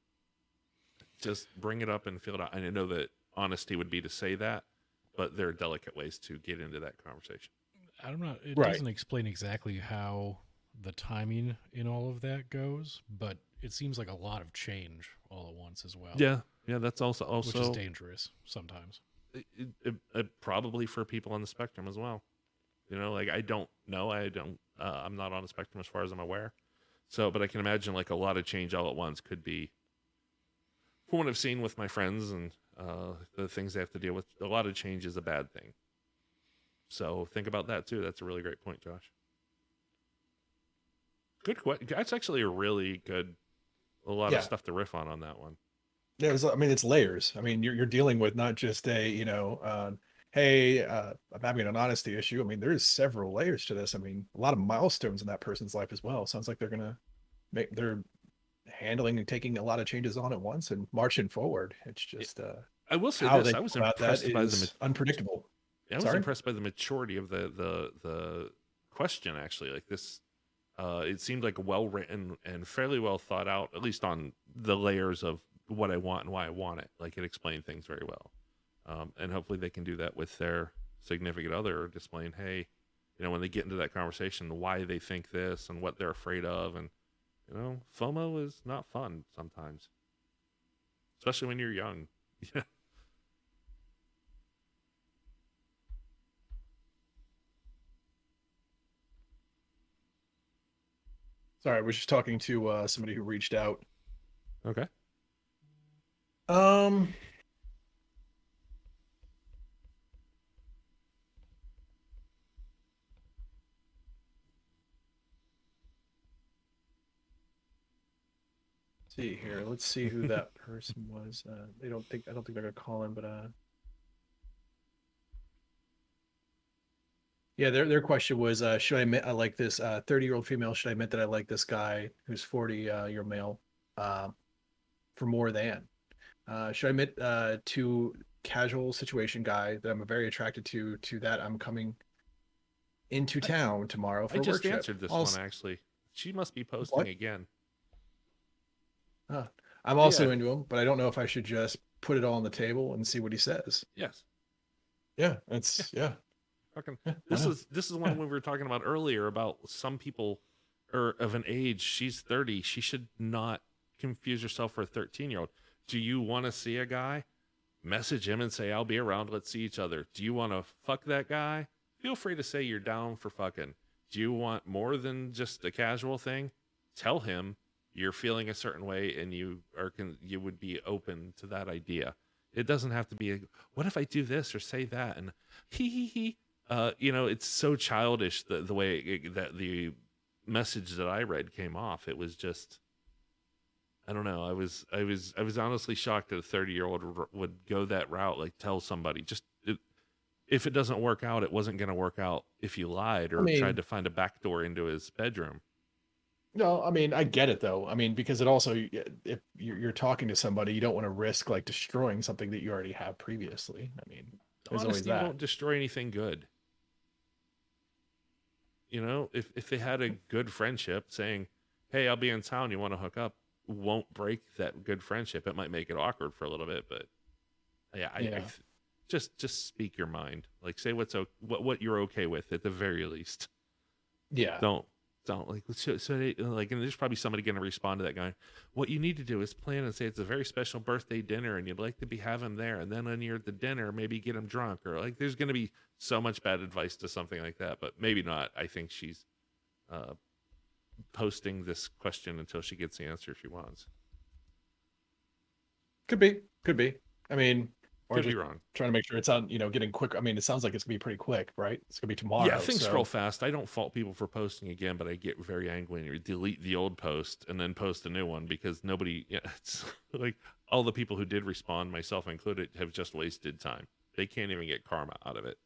Just bring it up and feel it out. And I know that honesty would be to say that, but there are delicate ways to get into that conversation. I don't know. It Right. doesn't explain exactly how the timing in all of that goes, but it seems like a lot of change all at once as well. Yeah. That's also Which is dangerous sometimes. probably for people on the spectrum as well. You know, like I don't know. I'm not on the spectrum as far as I'm aware. So, but I can imagine like a lot of change all at once could be, from what I've seen with my friends and the things they have to deal with, a lot of change is a bad thing. So think about that too. That's a really great point, Josh. Good question. That's actually a really good, a lot of Yeah. stuff to riff on that one. Yeah, I mean, it's layers. I mean, you're dealing with not just a, hey, I'm having an honesty issue. I mean, there's several layers to this. I mean, a lot of milestones in that person's life as well. Sounds like they're handling and taking a lot of changes on at once and marching forward. It's just I will say how this: they I go was about that impressed by is unpredictable. I was Sorry? impressed by the maturity of the question. Actually, like this, it seemed like well written and fairly well thought out, at least on the layers of what I want and why I want it. Like it explained things very well, and hopefully they can do that with their significant other, displaying, hey, you know, when they get into that conversation, why they think this and what they're afraid of, and you know, FOMO is not fun sometimes, especially when you're young. Yeah. Sorry, I was just talking to somebody who reached out. Okay. Um, see here. Let's see who that person was. I don't think they're gonna call him, but yeah, their question was, should I admit I like this 30-year-old female? Should I admit that I like this guy who's 40-year male uh, for more than? Should I admit to casual situation guy that I'm very attracted to that I'm coming into I, town tomorrow I for a work just trip? answered this one Also, actually. She must be posting what? again. I'm Yeah. also into him, but I don't know if I should just put it all on the table and see what he says. Yes. Yeah, Yeah. yeah. Fucking. Why not? This is Yeah. one we were talking about earlier about some people, or of an age. She's 30. She should not confuse herself for a 13-year-old. Do you want to see a guy? Message him and say, I'll be around. Let's see each other. Do you want to fuck that guy? Feel free to say you're down for fucking. Do you want more than just a casual thing? Tell him you're feeling a certain way and you would be open to that idea. It doesn't have to be what if I do this or say that and he. You know, it's so childish the way that the message that I read came off. It was just, I don't know. I was honestly shocked that a 30-year-old would go that route. Like tell somebody if it doesn't work out, it wasn't going to work out if you lied I or tried mean, to find a backdoor into his bedroom. no, I mean, I get it though. I mean, because it also, if you're talking to somebody, you don't want to risk like destroying something that you already have previously. I mean, there's always Honesty that. won't destroy anything good. You know, if they had a good friendship, saying, "Hey, I'll be in town. You want to hook up?" won't break that good friendship. It might make it awkward for a little bit, but yeah, Yeah. just speak your mind. Like say what you're okay with at the very least. Yeah. Don't like like, and there's probably somebody going to respond to that guy. What you need to do is plan and say it's a very special birthday dinner and you'd like to be having there, and then when you're at the dinner, maybe get him drunk, or like there's going to be so much bad advice to something like that, but maybe not. I think she's uh, posting this question until she gets the answer she wants. Could be. Could be. I mean, or Could be just wrong. trying to make sure it's on, getting quick. I mean, it sounds like it's gonna be pretty quick, right? It's gonna be Yeah, tomorrow. things scroll So fast. I don't fault people for posting again, but I get very angry when you delete the old post and then post a new one because nobody, yeah, it's like all the people who did respond, myself included, have just wasted time. They can't even get karma out of it.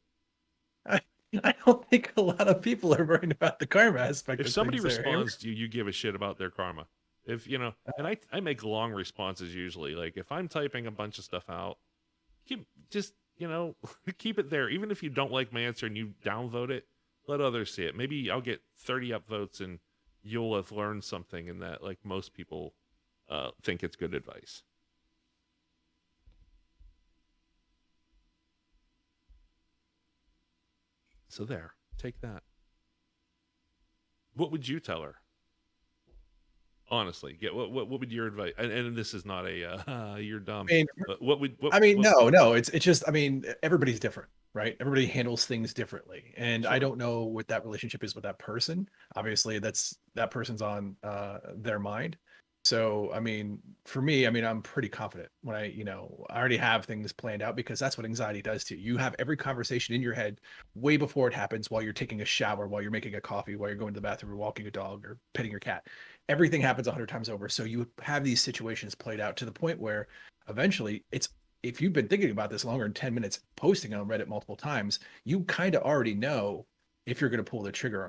I, I don't think a lot of people are worried about the karma aspect If of somebody things there, Amber. responds to you, you give a shit about their karma. If you know, and I make long responses usually. Like if I'm typing a bunch of stuff out, just keep it there. Even if you don't like my answer and you downvote it, let others see it. Maybe I'll get 30 upvotes and you'll have learned something in that. Like most people think it's good advice. So there, take that. What would you tell her? Honestly, get what would your advice? And this is not a you're dumb. I mean, But what would no. It's just. I mean, everybody's different. right? Everybody handles things differently. And I Sure. don't know what that relationship is with that person. Obviously, that person's on their mind. So, I mean, for me, I mean, I'm pretty confident when I already have things planned out because that's what anxiety does to you. You have every conversation in your head way before it happens while you're taking a shower, while you're making a coffee, while you're going to the bathroom or walking a dog or petting your cat. Everything happens 100 times over. So you have these situations played out to the point where eventually it's if you've been thinking about this longer than 10 minutes posting on Reddit multiple times, you kind of already know if you're going to pull the trigger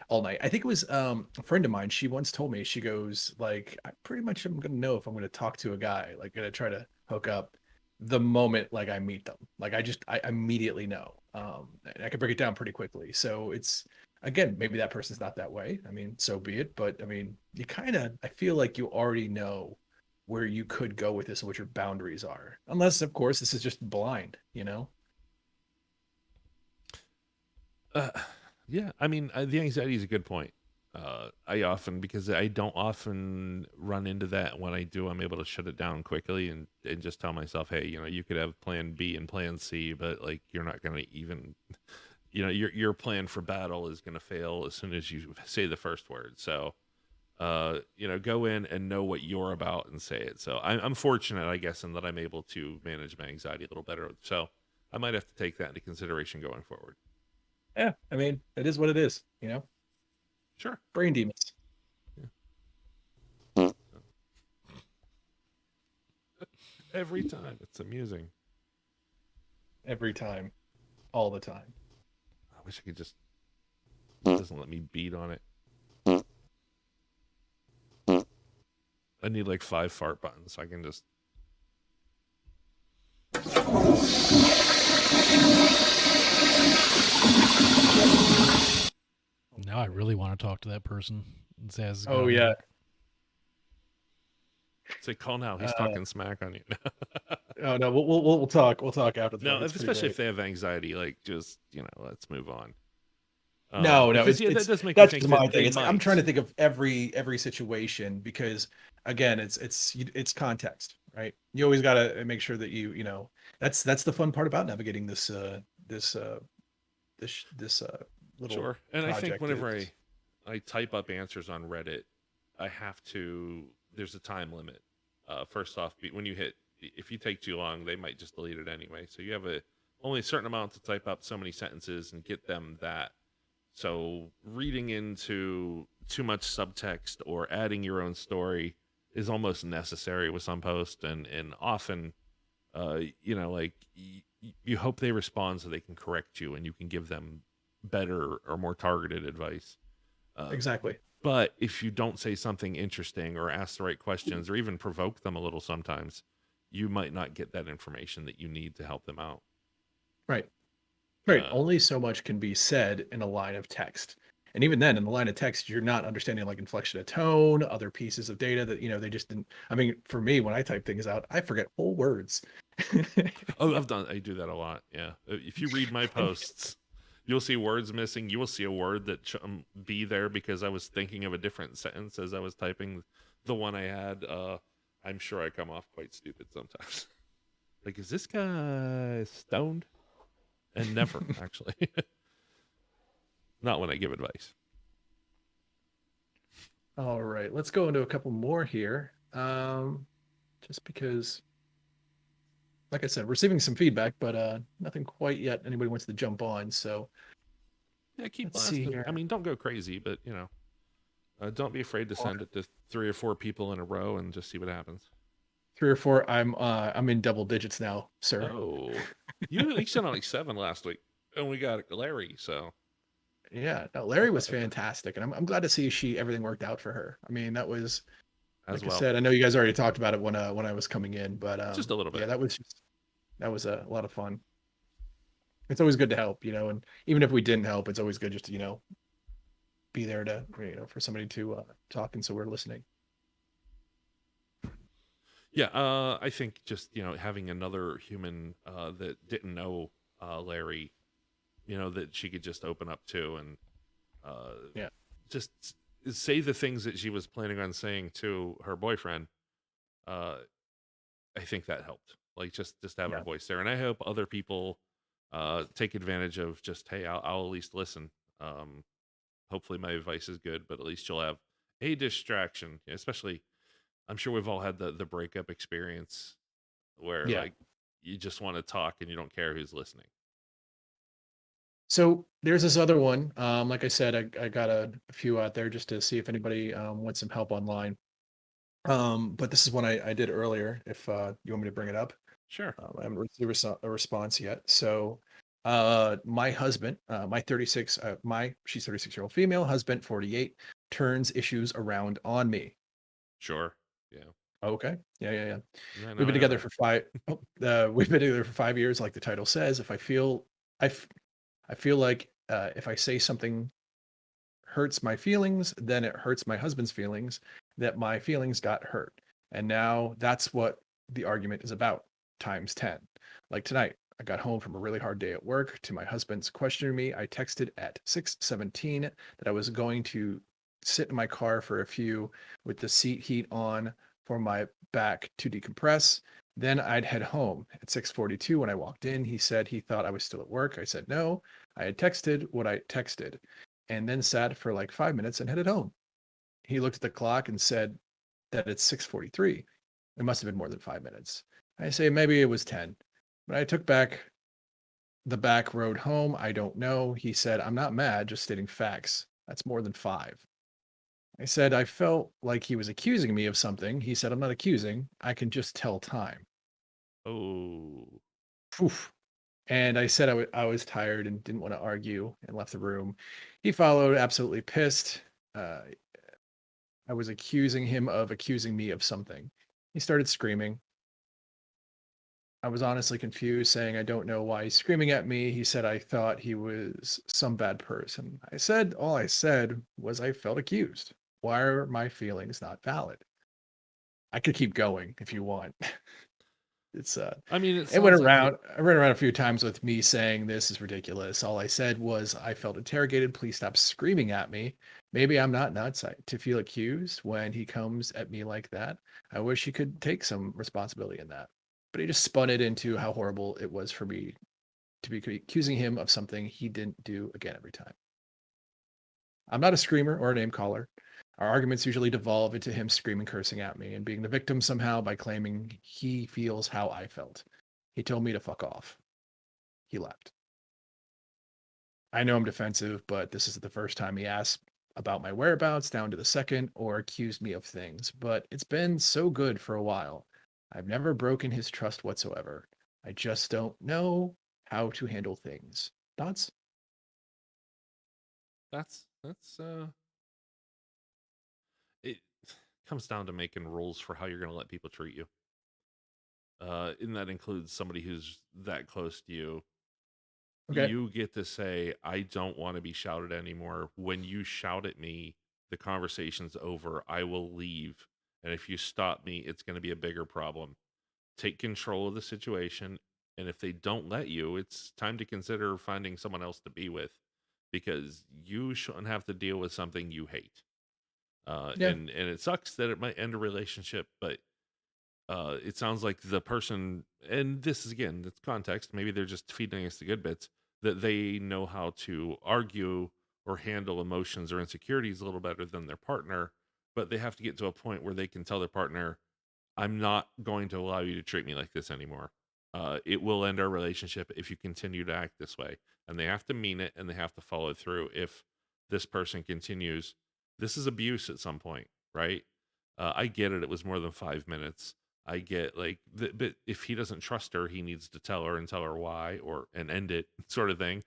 all night. I think it was a friend of mine. She once told me, she goes like, I pretty much am going to know if I'm going to talk to a guy, like going to try to hook up the moment like I meet them. Like I immediately know. And I can break it down pretty quickly. So it's, again, maybe that person's not that way. I mean, so be it. But I mean, I feel like you already know where you could go with this and what your boundaries are. Unless, of course, this is just blind, you know? Uh, yeah, I mean, the anxiety is a good point. Because I don't often run into that. When I do, I'm able to shut it down quickly and just tell myself, hey, you could have plan B and plan C, but like you're not going to even, your plan for battle is going to fail as soon as you say the first word. So, go in and know what you're about and say it. So I'm fortunate, I guess, in that I'm able to manage my anxiety a little better. So I might have to take that into consideration going forward. Yeah, I mean, it is what it is, you know? Sure. Brain demons. Every time. It's amusing. Every time, all the time. I wish I could just. It doesn't let me beat on it. I need like 5 fart buttons so I can just. Now I really want to talk to that person and say how's it Oh, going. yeah. Say, call now. He's Uh, talking smack on you. oh, no, we'll talk. We'll talk after the No, fact. It's pretty especially great. if they have anxiety, like just, let's move on. No, Because, yeah, that it's does make me that's think just my that thing. they It's like I'm trying might. to think of every situation because again, it's context, right? You always got to make sure that that's the fun part about navigating this this little Sure. And I think project whenever is I type up answers on Reddit, I have to, there's a time limit. First off, when you hit, if you take too long, they might just delete it anyway. So you have only a certain amount to type up so many sentences and get them that. So reading into too much subtext or adding your own story is almost necessary with some posts, and often, like you hope they respond so they can correct you and you can give them better or more targeted advice. Uh, exactly but if you don't say something interesting or ask the right questions or even provoke them a little sometimes, you might not get that information that you need to help them out. right. Right. Uh, Only so much can be said in a line of text. And even then, in the line of text, you're not understanding like inflection of tone, other pieces of data that, they just didn't. I mean, for me, when I type things out, I forget whole words. oh, I do that a lot. Yeah. If you read my posts, you'll see words missing. You will see a word that be there because I was thinking of a different sentence as I was typing the one I had. I'm sure I come off quite stupid sometimes. Like, is this guy stoned? And never, actually. Not when I give advice. All right, let's go into a couple more here. Just because, like I said, receiving some feedback, but nothing quite yet. Anybody wants to jump on? So Yeah, keep let's see blasting. I here. mean, don't go crazy, but, don't be afraid to send it to 3 or 4 people in a row and just see what happens. 3 or 4. I'm in double digits now, sir. Oh, you sent out like 7 last week, and we got Larry. So Yeah, no, Larry was fantastic, and I'm glad to see everything worked out for her. I mean, that was as like I well, said. I know you guys already talked about it when I was coming in, but just a little yeah, bit. that was a lot of fun. It's always good to help, and even if we didn't help, it's always good just to be there to for somebody to talk, and so we're listening. Yeah, I think just having another human that didn't know Larry, that she could just open up to and Yeah, just say the things that she was planning on saying to her boyfriend. uh I think that helped, like just having a yeah, voice there, and I hope other people take advantage of just, hey, I'll at least listen. Hopefully my advice is good, but at least you'll have a distraction. Especially, I'm sure we've all had the breakup experience where Yeah. like you just want to talk and you don't care who's listening. So there's this other one. Like I said, I got a few out there just to see if anybody wants some help online. But this is one I did earlier. If you want me to bring it up, Sure. I haven't received a response yet. So, my husband, my 36, she's 36-year-old female husband, 48, turns issues around on me. Sure. Yeah. Okay. Yeah, yeah, yeah. Yeah, We've no, been I know together that. for we've been together for 5 years, like the title says. If I feel, I, f- I feel like if I say something hurts my feelings, then it hurts my husband's feelings that my feelings got hurt. And now that's what the argument is about, times 10. Like tonight, I got home from a really hard day at work to my husband's questioning me. I texted at 6:17 that I was going to sit in my car for a few with the seat heat on for my back to decompress. Then I'd head home. At 6:42 when I walked in, he said he thought I was still at work. I said no. I had texted what I texted and then sat for like 5 minutes and headed home. He looked at the clock and said that it's 6:43. It must have been more than 5 minutes. I say maybe it was 10. But I took the back road home. I don't know. He said, I'm not mad, just stating facts. That's more than five. I said, I felt like he was accusing me of something. He said, I'm not accusing. I can just tell time. Oh, Poof. And I said I was tired and didn't want to argue and left the room. He followed, absolutely pissed. Uh, I was accusing him of accusing me of something. He started screaming. I was honestly confused, saying, I don't know why he's screaming at me. He said I thought he was some bad person. I said, all I said was I felt accused. Why are my feelings not valid? I could keep going if you want. It's I mean, it it went sounds like it. around. I went around a few times with me saying this is ridiculous. All I said was I felt interrogated. Please stop screaming at me. Maybe I'm not nuts to feel accused when he comes at me like that. I wish he could take some responsibility in that. But he just spun it into how horrible it was for me to be accusing him of something he didn't do again every time. I'm not a screamer or a name caller. Our arguments usually devolve into him screaming, cursing at me, and being the victim somehow by claiming he feels how I felt. He told me to fuck off. He left. I know I'm defensive, but this is the first time he asked about my whereabouts down to the second or accused me of things, but it's been so good for a while. I've never broken his trust whatsoever. I just don't know how to handle things. Thoughts? That's it comes down to making rules for how you're going to let people treat you. And that includes somebody who's that close to you. Okay. You get to say, I don't want to be shouted at anymore. When you shout at me, the conversation's over. I will leave. And if you stop me, it's going to be a bigger problem. Take control of the situation. And if they don't let you, it's time to consider finding someone else to be with because you shouldn't have to deal with something you hate. Yeah. And it sucks that it might end a relationship, but it sounds like the person, and this is again, it's context. Maybe they're just feeding us the good bits that they know how to argue or handle emotions or insecurities a little better than their partner, but they have to get to a point where they can tell their partner, I'm not going to allow you to treat me like this anymore. It will end our relationship if you continue to act this way. And they have to mean it and they have to follow through. If this person continues, this is abuse at some point, right? I get it. It was more than 5 minutes. I get like, but if he doesn't trust her, he needs to tell her and tell her why or and end it, sort of thing.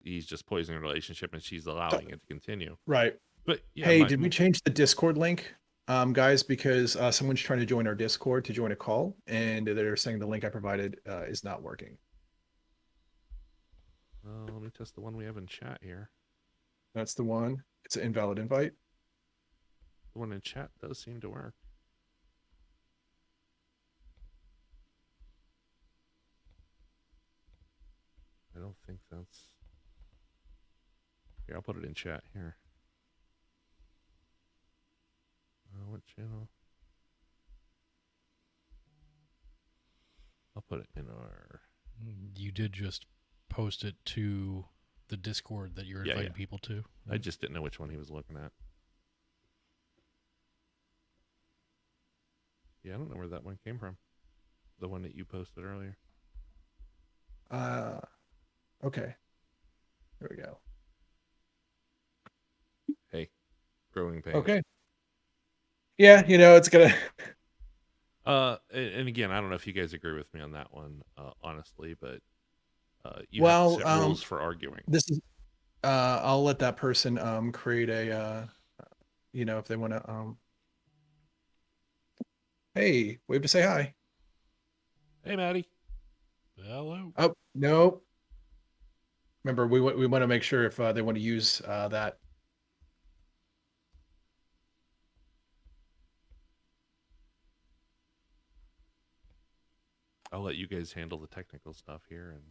He's just poisoning the relationship and she's So- allowing it to continue. right. But yeah, Hey, did we change the Discord link, guys? Because someone's trying to join our Discord to join a call, and they're saying the link I provided is not working. let me test the one we have in chat here. That's the one. It's an invalid invite. The one in chat does seem to work. I don't think that's... Here, I'll put it in chat here. What channel? I'll put it in our You did just post it to the Discord that you're Yeah, inviting yeah. people to. I just didn't know which one he was looking at. Yeah, I don't know where that one came from. The one that you posted earlier. Okay. There we go. Hey, growing pains. Okay. Yeah, it's gonna. And again, I don't know if you guys agree with me on that one, honestly, but you have to Well, set rules for arguing. this is. I'll let that person create a. If they want to. Hey, wave to say hi. Hey, Maddie. Hello. Oh no. Remember, we want to make sure if they want to use that. I'll let you guys handle the technical stuff here, and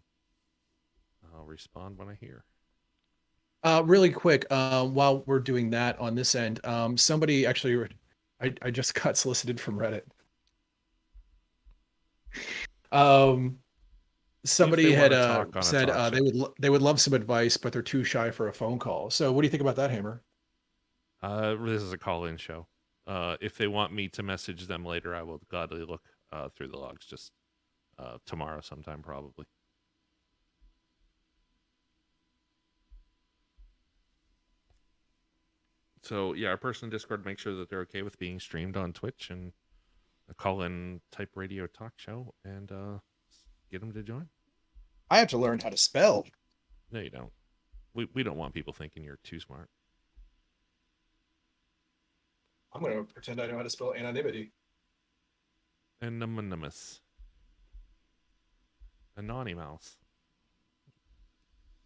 I'll respond when I hear. Really quick, while we're doing that on this end, somebody actually, I just got solicited from Reddit. Somebody they had wanna talk on a said talk they show. would love some advice, but they're too shy for a phone call. So, what do you think about that, Hammer? This is a call-in show. If they want me to message them later, I will gladly look through the logs just tomorrow sometime, probably. So, yeah, our person in Discord, make sure that they're okay with being streamed on Twitch and a call-in type radio talk show, and get them to join. I have to learn how to spell. No, you don't. We don't want people thinking you're too smart. I'm going to pretend I know how to spell anonymity. Anonymous. Anonymous.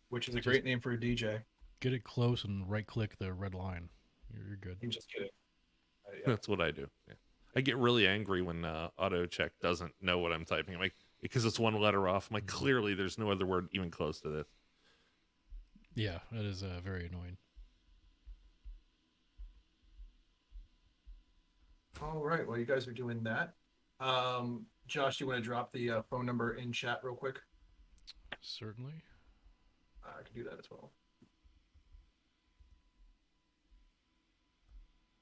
Which is a great name for a DJ. Get it close and right-click the red line. You're good. I'm just kidding. Yeah. That's what I do. Yeah. I get really angry when auto check doesn't know what I'm typing. I'm like, because it's one letter off. I'm like, clearly there's no other word even close to this. Yeah, that is very annoying. All right. Well, you guys are doing that. Josh, you want to drop the phone number in chat real quick? Certainly. I can do that as well.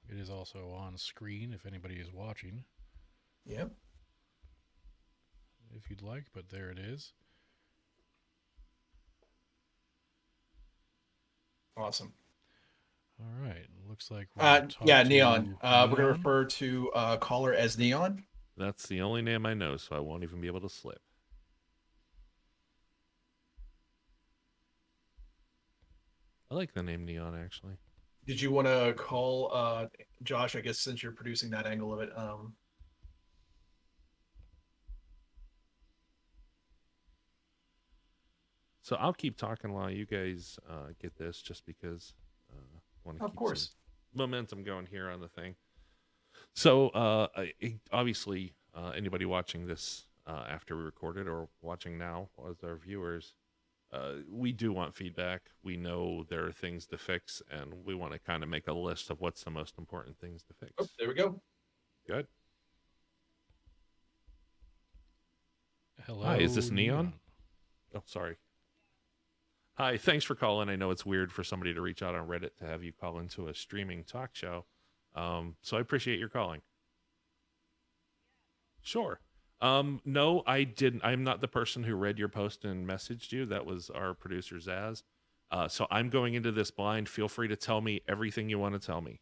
It is also on screen if anybody is watching. Yep. If you'd like, but there it is. Awesome. All right. Looks like we're yeah, Neon. Neon. We're gonna refer to caller as Neon. That's the only name I know, so I won't even be able to slip. I like the name Neon, actually. Did you want to call Josh? I guess since you're producing that angle of it. So I'll keep talking while you guys get this, just because I want to keep some momentum going here on the thing. So obviously, anybody watching this after we record it or watching now as our viewers, we do want feedback. We know there are things to fix, and we want to kind of make a list of what's the most important things to fix. Oh, there we go. Good. Hello. Hi, is this Neon? Oh, sorry. Hi, thanks for calling. I know it's weird for somebody to reach out on Reddit to have you call into a streaming talk show. So I appreciate your calling. Sure. No, I didn't. I'm not the person who read your post and messaged you. That was our producer, Zaz. So I'm going into this blind. Feel free to tell me everything you want to tell me.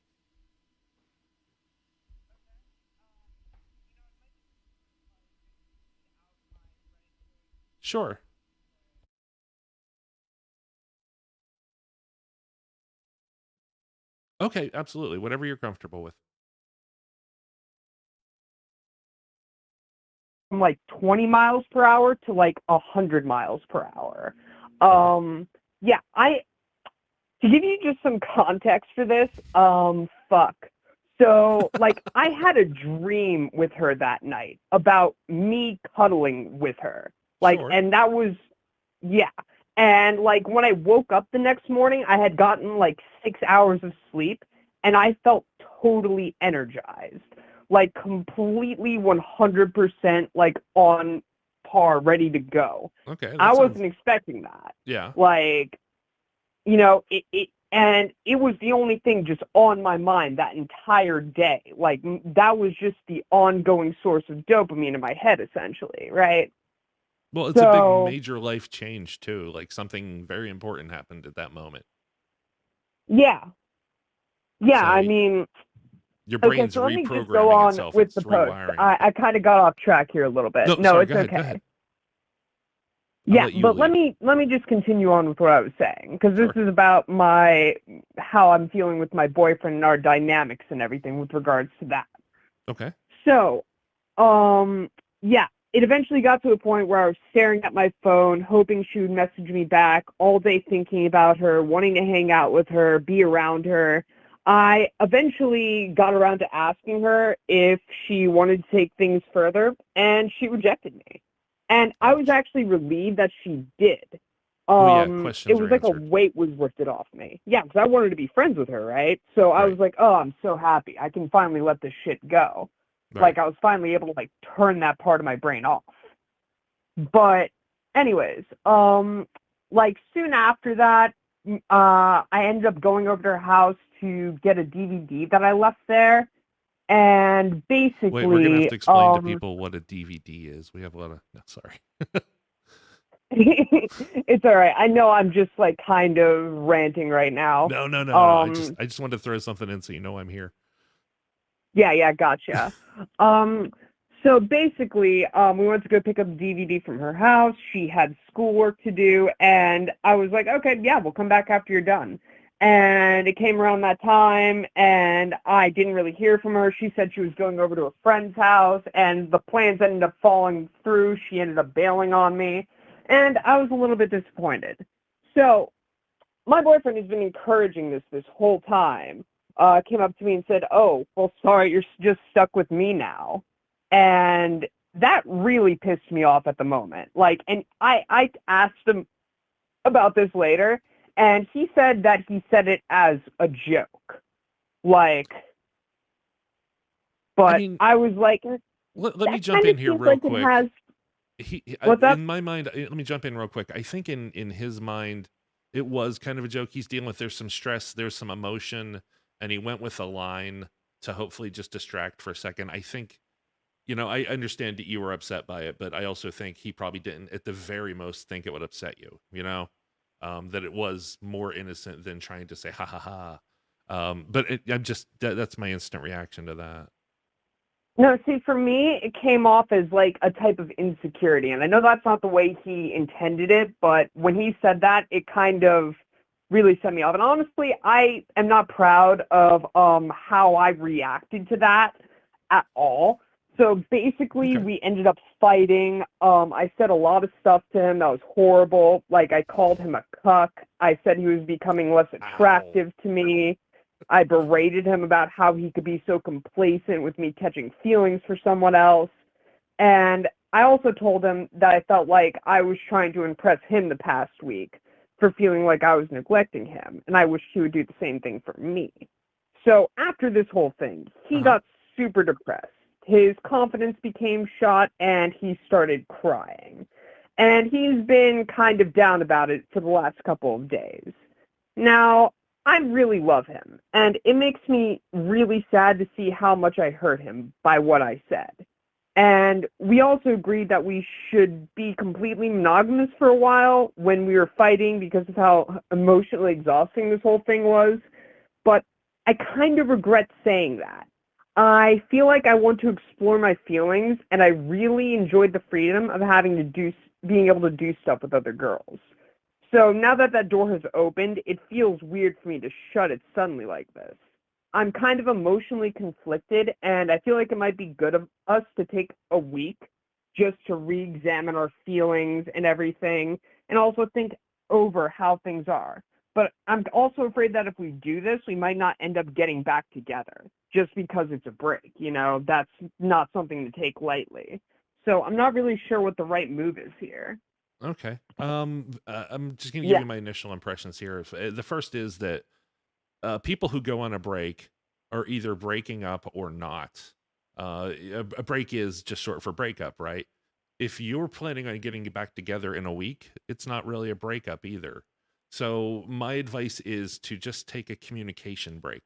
Sure. Okay, absolutely. Whatever you're comfortable with. From like 20 miles per hour to like 100 miles per hour. Yeah, to give you just some context for this, fuck. So, like, I had a dream with her that night about me cuddling with her. Like, Sure. and that was, yeah. And, like, when I woke up the next morning, I had gotten, like, 6 hours of sleep, and I felt totally energized. Like, completely 100%, like, on car ready to go. Okay, that I sounds. wasn't expecting that. Yeah. Like, you know, and it was the only thing just on my mind that entire day. Like, that was just the ongoing source of dopamine in my head, essentially, right? Well, it's a big So, major life change too. Like something very important happened at that moment. yeah. Yeah, So I mean, your okay, brain's so let me just go reprogramming on itself. with It's the post. rewiring. I kind of got off track here a little bit. No, No, sorry. it's Go ahead. Go okay. ahead. I'll Yeah, let you but let lead. me just continue on with what I was saying, because this Sure. is about how I'm feeling with my boyfriend and our dynamics and everything with regards to that. Okay. So, yeah, it eventually got to a point where I was staring at my phone, hoping she would message me back, all day thinking about her, wanting to hang out with her, be around her. I eventually got around to asking her if she wanted to take things further, and she rejected me. And I was Ouch. actually relieved that she did. Well, yeah. It Questions was are like a answered. weight was lifted off me. Yeah, because I wanted to be friends with her, right? So I was Right. like, oh, I'm so happy. I can finally let this shit go. Right. Like, I was finally able to, like, turn that part of my brain off. But anyways, like, soon after that, I ended up going over to her house to get a DVD that I left there. And Wait, we're gonna have basically, to explain to people what a DVD is. We have a lot of. No, sorry. it's all right. I know I'm just, like, kind of ranting right now. No. I just wanted to throw something in so you know I'm here. Yeah, gotcha. So basically, we went to go pick up the DVD from her house. She had schoolwork to do, and I was like, okay, yeah, we'll come back after you're done. And it came around that time, and I didn't really hear from her. She said she was going over to a friend's house, and the plans ended up falling through. She ended up bailing on me, and I was a little bit disappointed. So my boyfriend has been encouraging this whole time. Came up to me and said, "Oh, well, sorry, you're just stuck with me now," and that really pissed me off at the moment. Like, and I asked him about this later, and he said that he said it as a joke, like. But mean, I was like, let me that jump kind in of here seems real like it quick. has. What's up? In my mind, let me jump in real quick. I think in his mind, it was kind of a joke. He's dealing with there's some stress, there's some emotion, and he went with a line to hopefully just distract for a second. I think, I understand that you were upset by it, but I also think he probably didn't, at the very most, think it would upset you. That it was more innocent than trying to say ha ha ha. But I'm just that's my instant reaction to that. No, see, for me, it came off as like a type of insecurity. And I know that's not the way he intended it, but when he said that, it kind of really set me off. And honestly, I am not proud of how I reacted to that at all. So basically, Okay. we ended up fighting. I said a lot of stuff to him that was horrible. Like, I called him a cuck. I said he was becoming less attractive to me. I berated him about how he could be so complacent with me catching feelings for someone else. And I also told him that I felt like I was trying to impress him the past week for feeling like I was neglecting him. And I wished he would do the same thing for me. So after this whole thing, he got super depressed. His confidence became shot and he started crying. And he's been kind of down about it for the last couple of days. Now, I really love him, and it makes me really sad to see how much I hurt him by what I said. And we also agreed that we should be completely monogamous for a while when we were fighting because of how emotionally exhausting this whole thing was. But I kind of regret saying that. I feel like I want to explore my feelings, and I really enjoyed the freedom of being able to do stuff with other girls. So now that that door has opened, it feels weird for me to shut it suddenly like this. I'm kind of emotionally conflicted, and I feel like it might be good of us to take a week just to re-examine our feelings and everything, and also think over how things are. But I'm also afraid that if we do this, we might not end up getting back together just because it's a break. That's not something to take lightly. So I'm not really sure what the right move is here. Okay. I'm just gonna give Yeah. you my initial impressions here. The first is that people who go on a break are either breaking up or not. A break is just short for breakup, right? if you're planning on getting back together in a week, it's not really a breakup either. So my advice is to just take a communication break.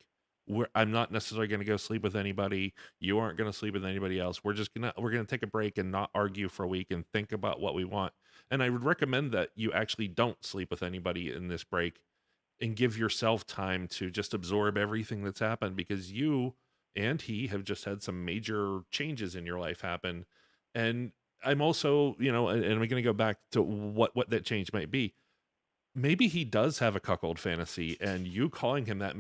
I'm not necessarily going to go sleep with anybody. You aren't going to sleep with anybody else. We're gonna take a break and not argue for a week and think about what we want. And I would recommend that you actually don't sleep with anybody in this break and give yourself time to just absorb everything that's happened, because you and he have just had some major changes in your life happen. And I'm also, and we're going to go back to what that change might be. Maybe he does have a cuckold fantasy, and you calling him that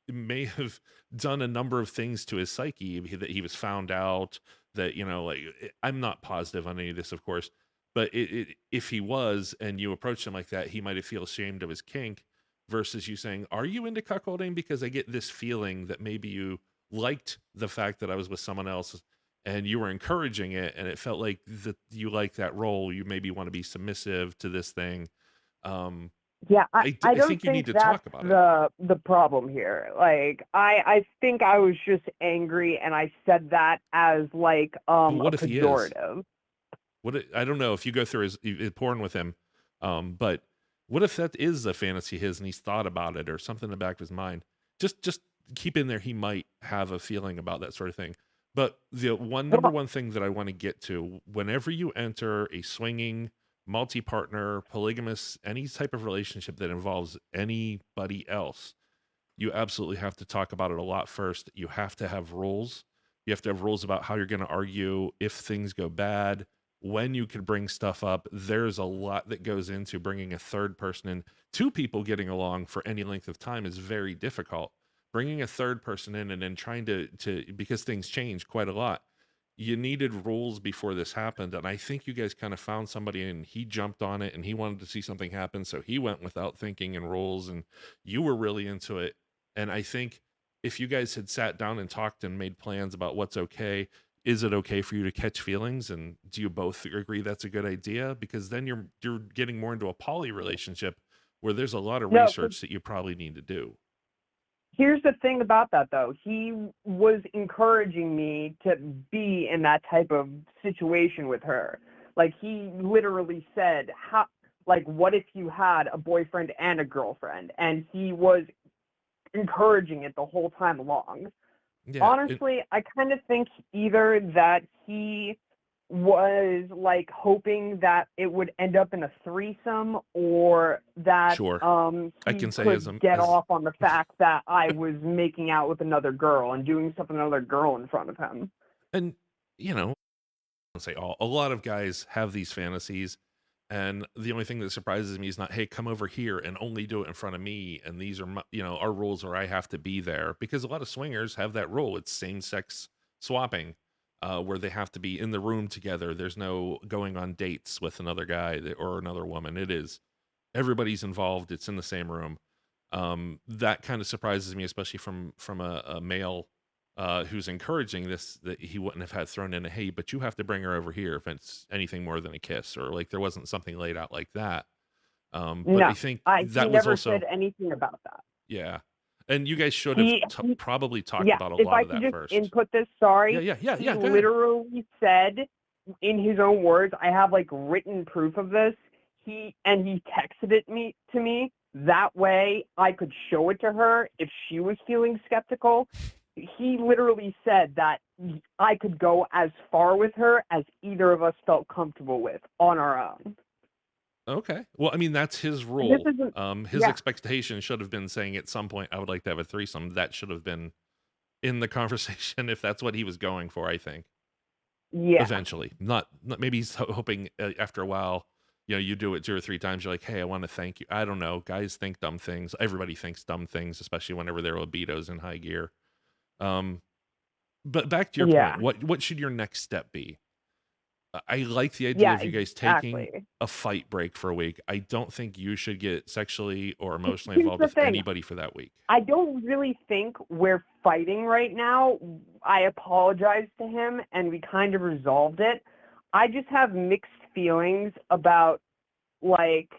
may have done a number of things to his psyche, that he was found out, that, like, I'm not positive on any of this, of course, but if he was and you approached him like that, he might have feel ashamed of his kink, versus you saying, are you into cuckolding? Because I get this feeling that maybe you liked the fact that I was with someone else and you were encouraging it, and it felt like that you like that role. You maybe want to be submissive to this thing. um, Yeah, I I don't think you need think to that's talk about it. the problem here. Like I think I was just angry and I said that as like But a what if he is? pejorative. I don't know if you go through his porn with him, but what if that is a fantasy of his and he's thought about it or something in the back of his mind? Just keep in there. He might have a feeling about that sort of thing. But the number Well, one thing that I want to get to, whenever you enter a swinging, multi-partner, polygamous, any type of relationship that involves anybody else, you absolutely have to talk about it a lot first. You have to have rules. You have to have rules about how you're going to argue if things go bad, when you could bring stuff up. There's a lot that goes into bringing a third person in. Two people getting along for any length of time is very difficult. Bringing a third person in and then trying to because things change quite a lot. You needed rules before this happened, and I think you guys kind of found somebody and he jumped on it and he wanted to see something happen, so he went without thinking and rules, and you were really into it. And I think if you guys had sat down and talked and made plans about what's okay, is it okay for you to catch feelings? And do you both agree that's a good idea? Because then you're getting more into a poly relationship where there's a lot of no, 'cause research that you probably need to do. here's the thing about that though. He was encouraging me to be in that type of situation with her. Like he literally said, "How? Like, what if you had a boyfriend and a girlfriend?" And he was encouraging it the whole time along. Yeah, Honestly, I kind of think either that he was like hoping that it would end up in a threesome, or that sure. I he can say could get as off on the fact that I was making out with another girl and doing stuff with another girl in front of him. and you know, say all a lot of guys have these fantasies, and the only thing that surprises me is not, hey, come over here and only do it in front of me, and these are our rules, or I have to be there, because a lot of swingers have that rule. It's same sex swapping, where they have to be in the room together. There's no going on dates with another guy or another woman. It is everybody's involved. It's in the same room. That kind of surprises me, especially from a male who's encouraging this, that he wouldn't have had thrown in a, hey, but you have to bring her over here if it's anything more than a kiss, or like there wasn't something laid out like that. But No, I think he that was never also, said anything about that. yeah. And you guys should have He probably talked Yeah, about a if lot I of could that just first. input this, Yeah, sorry. yeah, yeah, He yeah. Go ahead. literally said in his own words, I have like written proof of this. He texted it to me. That way I could show it to her if she was feeling skeptical. He literally said that I could go as far with her as either of us felt comfortable with on our own. Okay. Well, I mean, that's his And this rule. isn't, His yeah, expectation should have been saying at some point, I would like to have a threesome. That should have been in the conversation if that's what he was going for, I think. yeah, Eventually. Not maybe he's hoping after a while, you do it 2 or 3 times, you're like, "Hey, I want to thank you." I don't know. Guys think dumb things. Everybody thinks dumb things, especially whenever their libido's in high gear. Um, but back to your point, yeah, what should your next step be? I like the idea yeah, of you guys taking exactly. a fight break for a week. I don't think you should get sexually or emotionally Here's involved the with thing. anybody for that week. I don't really think we're fighting right now. I apologized to him and we kind of resolved it. I just have mixed feelings about like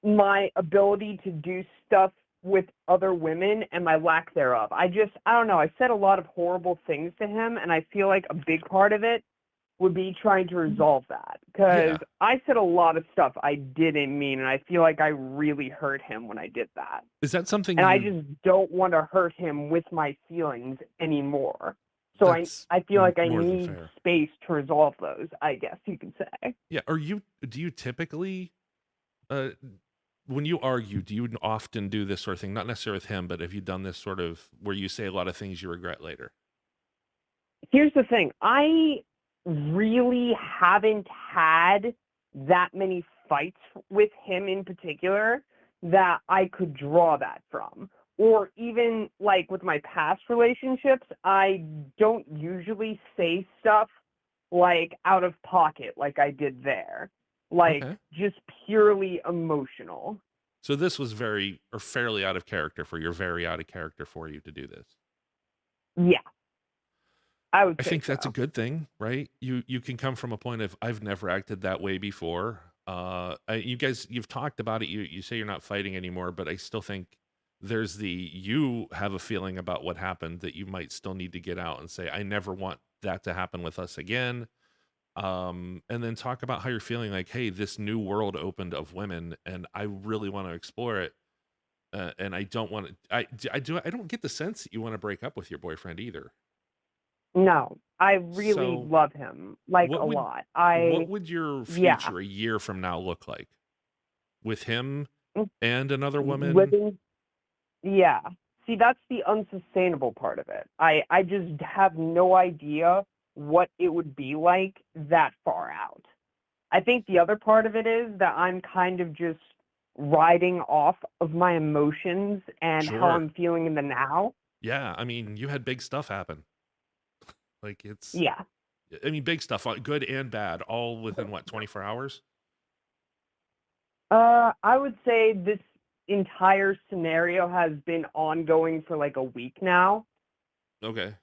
my ability to do stuff with other women and my lack thereof. I don't know. I said a lot of horrible things to him, and I feel like a big part of it would be trying to resolve that, because I said a lot of stuff I didn't mean, and I feel like I really hurt him when I did that. Is that something And I you? just don't want to hurt him with my feelings anymore. So That's I feel like I more than need fair. space to resolve those, I guess you could say. Yeah. Do you typically, uh, when you argue, do you often do this sort of thing? Not necessarily with him, but have you done this sort of where you say a lot of things you regret later? Here's the thing. I really haven't had that many fights with him in particular that I could draw that from. Or even like with my past relationships, I don't usually say stuff like out of pocket like I did there. Like Okay. just purely emotional. So this was very or fairly out of character for very out of character for you to do this. Yeah, I would I say think that's a so. good thing, right? You can come from a point of I've never acted that way before. You guys, you've talked about it. You say you're not fighting anymore, but I still think there's you have a feeling about what happened that you might still need to get out and say I never want that to happen with us again. And then talk about how you're feeling like, hey, this new world opened of women, and I really want to explore it. And I don't want to. I don't get the sense that you want to break up with your boyfriend either. No, I really So love him, like a what would lot. what would your Yeah. future a year from now look like with him Mm, and another woman? living, yeah. See, that's the unsustainable part of it. I just have no idea what it would be like that far out. I think the other part of it is that I'm kind of just riding off of my emotions and how Sure. I'm feeling in the now. Yeah, I mean, you had big stuff happen. Like Yeah. I mean, big stuff, good and bad, all within what, 24 hours? I would say this entire scenario has been ongoing for like a week now. Okay.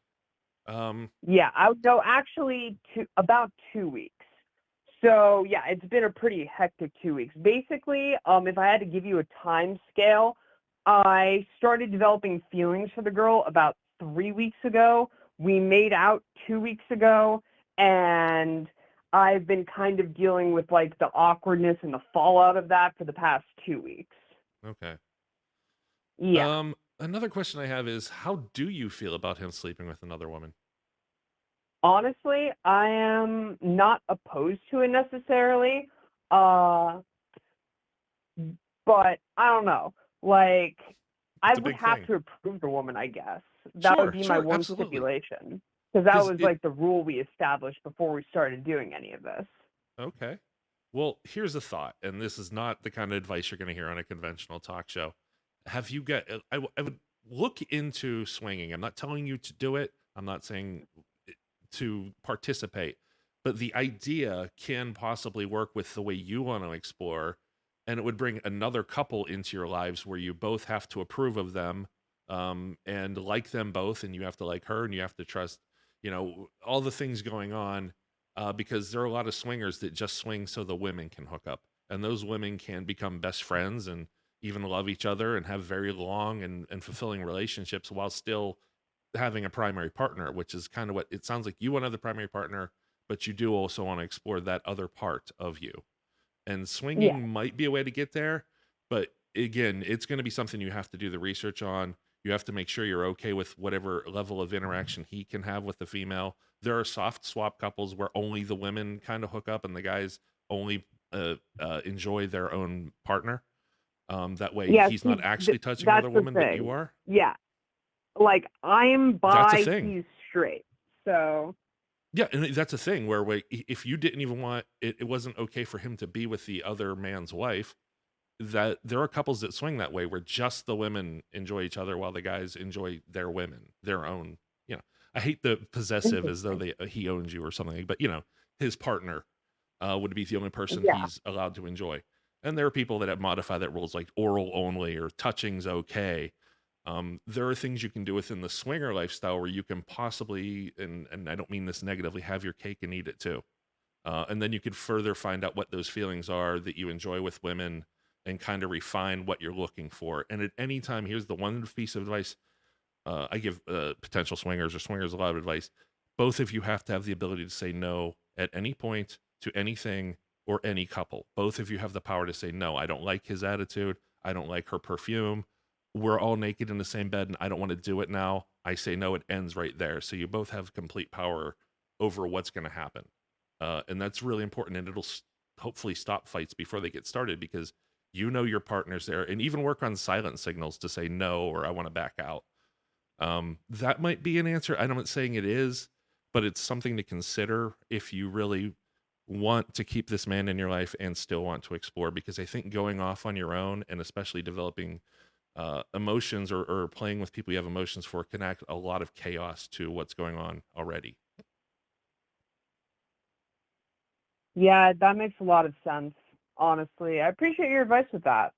Yeah, I would go actually to about 2 weeks. So yeah, it's been a pretty hectic 2 weeks. Basically, if I had to give you a time scale, I started developing feelings for the girl about 3 weeks ago. We made out 2 weeks ago, and I've been kind of dealing with like the awkwardness and the fallout of that for the past 2 weeks. Okay. Yeah. Another question I have is how do you feel about him sleeping with another woman? Honestly, I am not opposed to it necessarily. Uh, but I don't know. Like, I It's a would big have thing. to approve the woman, I guess. That would Sure, be my sure, one absolutely. stipulation. Because that Because was like the rule we established before we started doing any of this. okay. Well, here's a thought, and this is not the kind of advice you're going to hear on a conventional talk show. Have you got? I would look into swinging. I'm not telling you to do it. I'm not saying to participate, but the idea can possibly work with the way you want to explore, and it would bring another couple into your lives where you both have to approve of them, and like them both, and you have to like her, and you have to trust, all the things going on, because there are a lot of swingers that just swing so the women can hook up, and those women can become best friends and even love each other and have very long and fulfilling relationships while still having a primary partner, which is kind of what it sounds like you want to have the primary partner, but you do also want to explore that other part of you. And Yeah. swinging might be a way to get there, but again, it's going to be something you have to do the research on. You have to make sure you're okay with whatever level of interaction he can have with the female. There are soft swap couples where only the women kind of hook up and the guys only enjoy their own partner. That way, Yeah, he's not see, actually touching that's another the woman, but you thing. are. Yeah. Like, I am That's a bi, thing. he's straight. So, Yeah, and that's a thing where if you didn't even want it, it wasn't okay for him to be with the other man's wife. That there are couples that swing that way, where just the women enjoy each other while the guys enjoy their women, their own. I hate the possessive as though interesting. he owns you or something, but his partner would be the only person Yeah. he's allowed to enjoy. And there are people that have modified that rules like oral only or touching's okay. There are things you can do within the swinger lifestyle where you can possibly, and I don't mean this negatively, have your cake and eat it too. And then you could further find out what those feelings are that you enjoy with women and kind of refine what you're looking for. And at any time, here's the one piece of advice I give potential swingers or swingers a lot of advice. Both of you have to have the ability to say no at any point to anything or any couple. Both of you have the power to say, no, I don't like his attitude. I don't like her perfume. We're all naked in the same bed and I don't want to do it now. I say no, it ends right there. So you both have complete power over what's going to happen. And that's really important. And it'll hopefully stop fights before they get started, because you know your partner's there, and even work on silent signals to say no, or I want to back out. That might be an answer. I'm not saying it is, but it's something to consider if you really want to keep this man in your life and still want to explore, because I think going off on your own, and especially developing emotions or playing with people you have emotions for, can add a lot of chaos to what's going on already. Yeah, that makes a lot of sense, honestly. I appreciate your advice with that.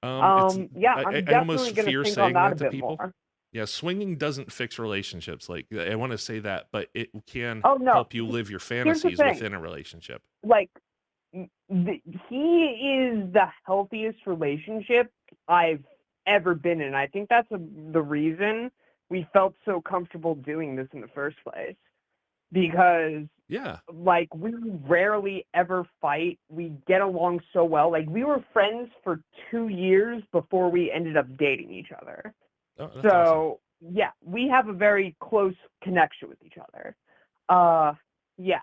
Yeah, I'm I definitely almost going to fear think on saying that a that to bit people. more. Yeah, swinging doesn't fix relationships. Like, I want to say that, but it can Oh, no. help you live your Here's the fantasies thing. within a relationship. Like, he is the healthiest relationship I've ever been in. I think that's the reason we felt so comfortable doing this in the first place. Because, Yeah. like, we rarely ever fight. We get along so well. Like, we were friends for 2 years before we ended up dating each other. Oh, that's So, awesome. yeah, we have a very close connection with each other. Yeah.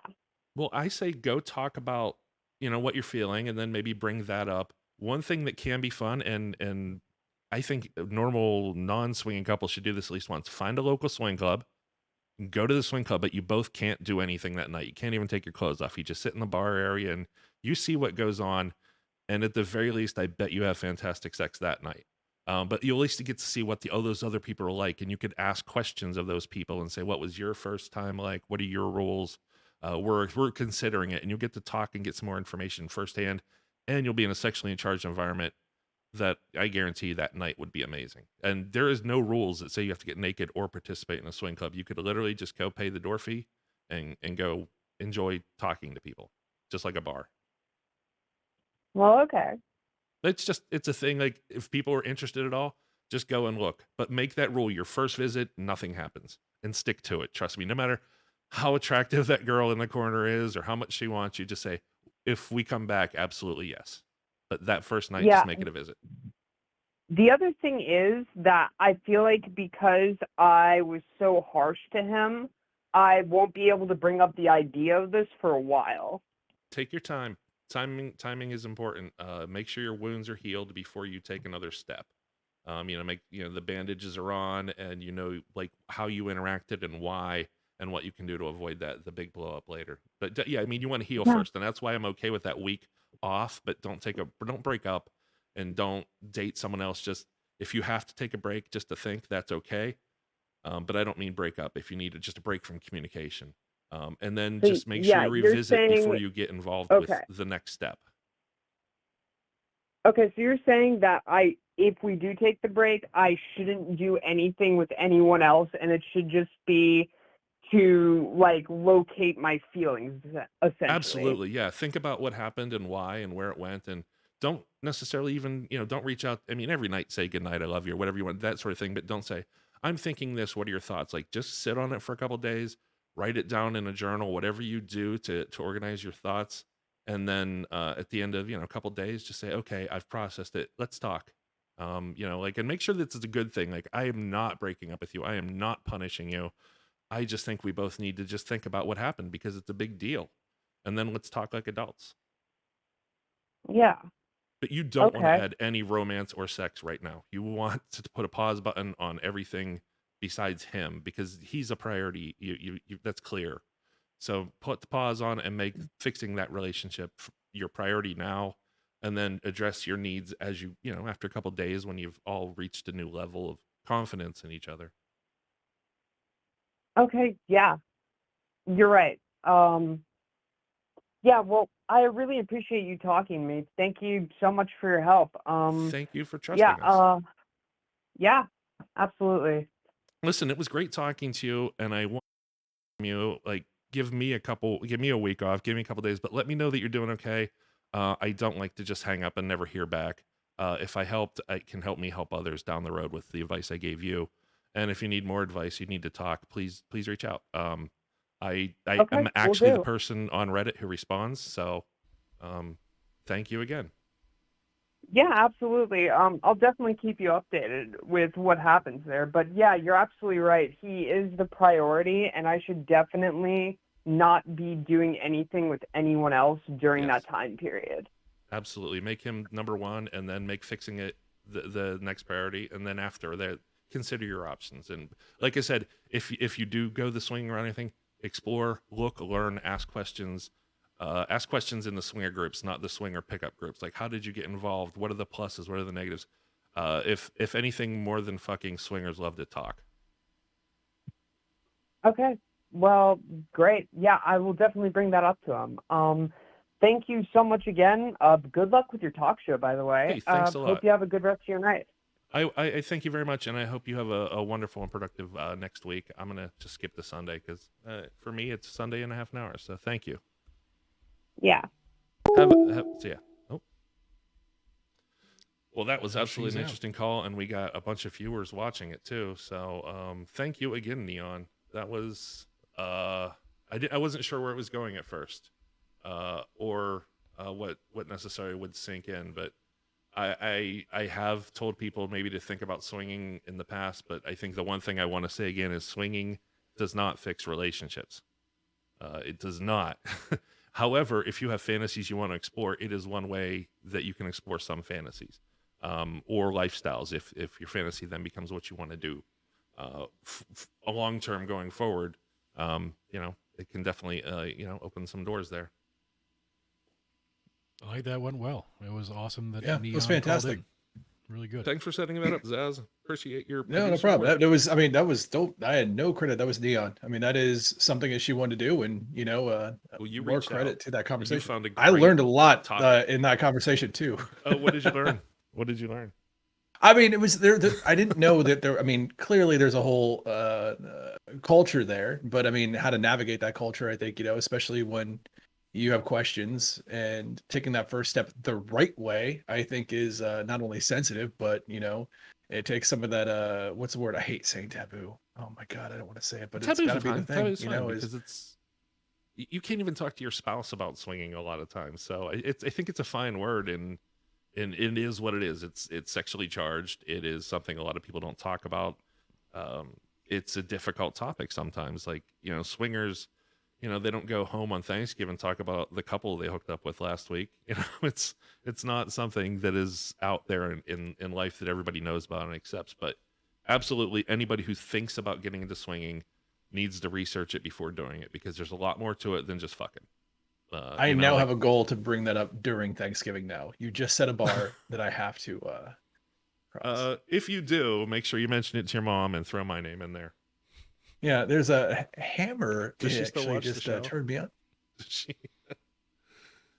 Well, I say go talk about, what you're feeling, and then maybe bring that up. One thing that can be fun, and I think normal non-swinging couples should do this at least once. Find a local swing club, go to the swing club, but you both can't do anything that night. You can't even take your clothes off. You just sit in the bar area and you see what goes on. And at the very least, I bet you have fantastic sex that night. But you at least get to see what all those other people are like, and you could ask questions of those people and say, "What was your first time like? What are your rules?" We're considering it, and you'll get to talk and get some more information firsthand, and you'll be in a sexually charged environment that I guarantee that night would be amazing. And there is no rules that say you have to get naked or participate in a swing club. You could literally just go pay the door fee and go enjoy talking to people, just like a bar. Well, okay. It's a thing. Like, if people are interested at all, just go and look. But make that rule: your first visit, nothing happens, and stick to it. Trust me, no matter how attractive that girl in the corner is or how much she wants you, just say, if we come back, absolutely yes. But that first night, Yeah. just make it a visit. The other thing is that I feel like because I was so harsh to him, I won't be able to bring up the idea of this for a while. Take your time. Timing is important. Make sure your wounds are healed before you take another step. Make the bandages are on, and like how you interacted and why, and what you can do to avoid the big blow up later. But yeah, I mean, you want to heal Yeah. first, and that's why I'm okay with that week off. But don't break up, and don't date someone else. Just if you have to take a break just to think, that's okay. But I don't mean break up. If you need just a break from communication, and then So, just make sure yeah, you you're revisit before saying, you get involved with okay. the next step. Okay, so you're saying that if we do take the break, I shouldn't do anything with anyone else, and it should just be to, like, locate my feelings, essentially. Absolutely, yeah. Think about what happened and why and where it went, and don't necessarily even, don't reach out. I mean, every night say goodnight, I love you, or whatever you want, that sort of thing. But don't say, I'm thinking this. What are your thoughts? Like, just sit on it for a couple days, write it down in a journal, whatever you do to organize your thoughts, and then at the end of a couple days, just say, okay, I've processed it. Let's talk. And make sure that it's a good thing. Like, I am not breaking up with you. I am not punishing you. I just think we both need to just think about what happened, because it's a big deal. And then let's talk like adults. Yeah. But you don't want to Okay. add any romance or sex right now. You want to put a pause button on everything besides him, because he's a priority. You that's clear. So put the pause on and make fixing that relationship your priority now, and then address your needs as after a couple days, when you've all reached a new level of confidence in each other. Okay, yeah. You're right. Yeah, well, I really appreciate you talking to me. Thank you so much for your help. Thank you for Yeah, trusting us. yeah, absolutely. Listen, it was great talking to you, and I want you, like, give me a week off, give me a couple days, but let me know that you're doing okay. I don't like to just hang up and never hear back. If I helped, it can help me help others down the road with the advice I gave you. And if you need more advice, you need to talk, please reach out. I Okay, am will actually the do. person on Reddit who responds. So, thank you again. Yeah, absolutely. I'll definitely keep you updated with what happens there. But yeah, you're absolutely right. He is the priority, and I should definitely not be doing anything with anyone else during Yes, that time period. absolutely. Make him number one, and then make fixing it the next priority, and then after that, consider your options. And like I said, if you do go the swing or anything, explore, look, learn, ask questions. Ask questions in the swinger groups, not the swinger pickup groups. Like, how did you get involved? What are the pluses? What are the negatives? If anything, more than fucking swingers love to talk. Okay. Well, great. Yeah, I will definitely bring that up to him. Thank you so much again. Good luck with your talk show, by the way. Hey, thanks a Hope lot. you have a good rest of your night. I thank you very much, and I hope you have a wonderful and productive next week. I'm gonna just skip the Sunday because for me it's Sunday and a half an hour. So thank you. Yeah. So yeah. Oh, well, that was absolutely She's an out. interesting call, and we got a bunch of viewers watching it too. So thank you again, Neon. That was I wasn't sure where it was going at first, or what necessarily would sink in, but I have told people maybe to think about swinging in the past, but I think the one thing I want to say again is swinging does not fix relationships. It does not. However, if you have fantasies you want to explore, it is one way that you can explore some fantasies or lifestyles. If your fantasy then becomes what you want to do, a long term going forward, it can definitely open some doors there. I like that went well. It was awesome that Yeah, it Neon was called fantastic. in. Really good. Thanks for setting that up, Zaz. Appreciate your No, no producer problem. work. That was, I mean, that was dope. I had no credit. That was Neon. I mean, that is something that she wanted to do, and Well, you more reached credit out. to that You conversation. found a I great learned a lot topic. in that conversation too. Oh, what did you learn? What did you learn? I mean, it was there. I didn't know that there. I mean, clearly there's a whole culture there, but I mean, how to navigate that culture, I think, especially when you have questions and taking that first step the right way, I think is not only sensitive, but it takes some of that. What's the word? I hate saying taboo. Oh my God, I don't want to say it, but it's Taboos got are to be the fine. thing, Taboos fine because you can't even talk to your spouse about swinging a lot of times. So I think it's a fine word, and it is what it is. It's sexually charged. It is something a lot of people don't talk about. It's a difficult topic sometimes. Like swingers, they don't go home on Thanksgiving and talk about the couple they hooked up with last week. It's not something that is out there in life that everybody knows about and accepts. But absolutely, anybody who thinks about getting into swinging needs to research it before doing it because there's a lot more to it than just fucking. I now have a goal to bring that up during Thanksgiving. Now you just set a bar that I have to cross. If you do, make sure you mention it to your mom and throw my name in there. Yeah, there's a hammer. Does It she still actually watch the just show? turned me on. She,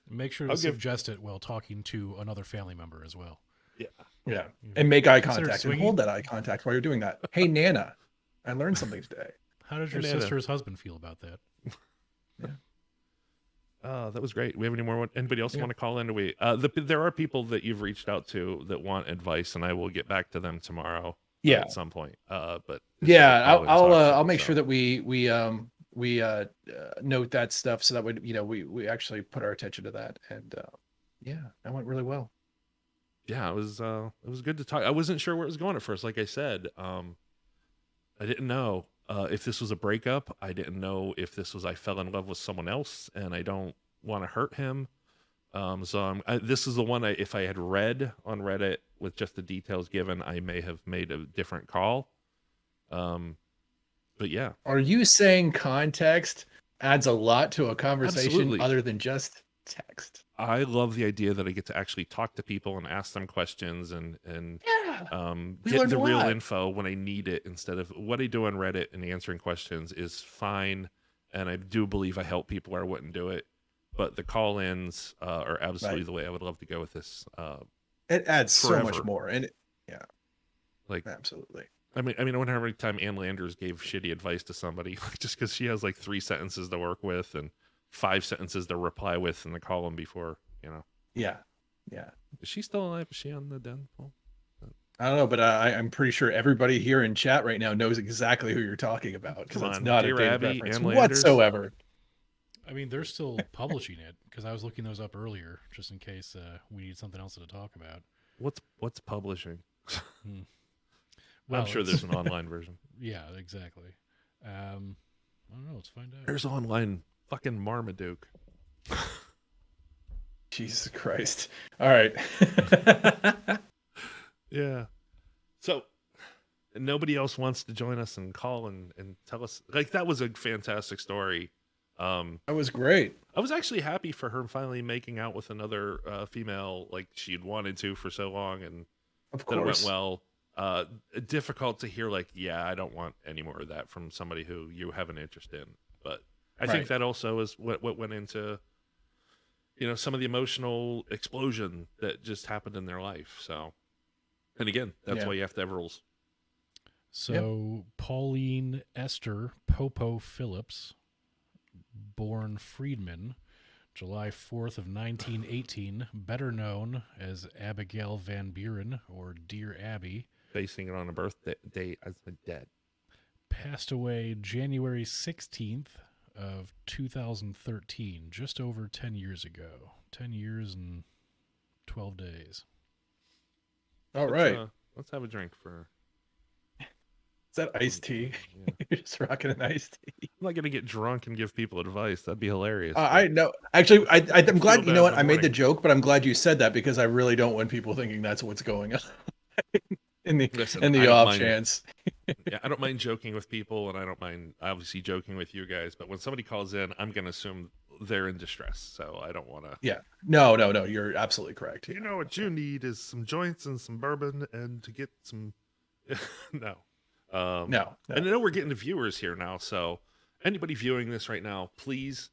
Make sure to suggest it while talking to another family member as well. yeah. Yeah, and make eye Consider contact and swinging? hold that eye contact while you're doing that. Hey, Nana, I learned something today. How does your Hey, Nana. sister's husband feel about that? That was great. We have any more? Anybody else want to call in? There are people that you've reached out to that want advice, and I will get back to them tomorrow. Yeah. At some point. But I'll make sure that we note that stuff so that we actually put our attention to that. And that went really well. Yeah, it was good to talk. I wasn't sure where it was going at first. Like I said, I didn't know if this was a breakup. I didn't know if this was I fell in love with someone else and I don't want to hurt him. This is the one if I had read on Reddit with just the details given, I may have made a different call. But yeah. Are you saying context adds a lot to a conversation Absolutely. other than just text? I love the idea that I get to actually talk to people and ask them questions and get the real info when I need it instead of what I do on Reddit and answering questions is fine. And I do believe I help people or I wouldn't do it. But the call-ins are absolutely the way I would love to go with this. It adds forever. so much more. And like absolutely. I mean, I wonder how many times Ann Landers gave shitty advice to somebody just because she has like 3 sentences to work with and 5 sentences to reply with in the column before, Yeah. Is she still alive? Is she on the den pool? I don't know, but I'm pretty sure everybody here in chat right now knows exactly who you're talking about, because Come that's on, not a Dear dated Abby reference and Landers. whatsoever. I mean, they're still publishing it because I was looking those up earlier just in case we need something else to talk about. What's publishing? Well, I'm sure it's- there's an online version. Yeah, exactly. I don't know. Let's find out. There's online fucking Marmaduke. Jesus Christ. All right. Yeah. So nobody else wants to join us and call and tell us, like, that was a fantastic story. That was great. I was actually happy for her finally making out with another female, like she'd wanted to for so long, and Of that it went course. well. Difficult to hear, like, yeah, I don't want any more of that from somebody who you have an interest in. But I think Right. that also is what went into, some of the emotional explosion that just happened in their life. So, and again, that's Yeah. why you have to have rules. So, Pauline Esther Popo Phillips, born Friedman, July 4th of 1918, better known as Abigail Van Buren or Dear Abby, Basing it on a birthday as my dad. passed away January 16th of 2013, just over 10 years ago. 10 years and 12 days. All right. Let's have a drink for. Is that iced tea? Yeah. You're just rocking an iced tea. I'm not gonna get drunk and give people advice. That'd be hilarious. I know. Actually, I'm glad. bad You know what? in the I made the morning. joke, but I'm glad you said that, because I really don't want people thinking that's what's going on. in the Listen, in I the don't off mind- chance. Yeah, I don't mind joking with people, and I don't mind obviously joking with you guys. But when somebody calls in, I'm gonna assume they're in distress, so I don't want to. Yeah. No. You're absolutely correct. You know what you need is some joints and some bourbon, and to get some. No. No. And I know we're getting to viewers here now, so anybody viewing this right now, please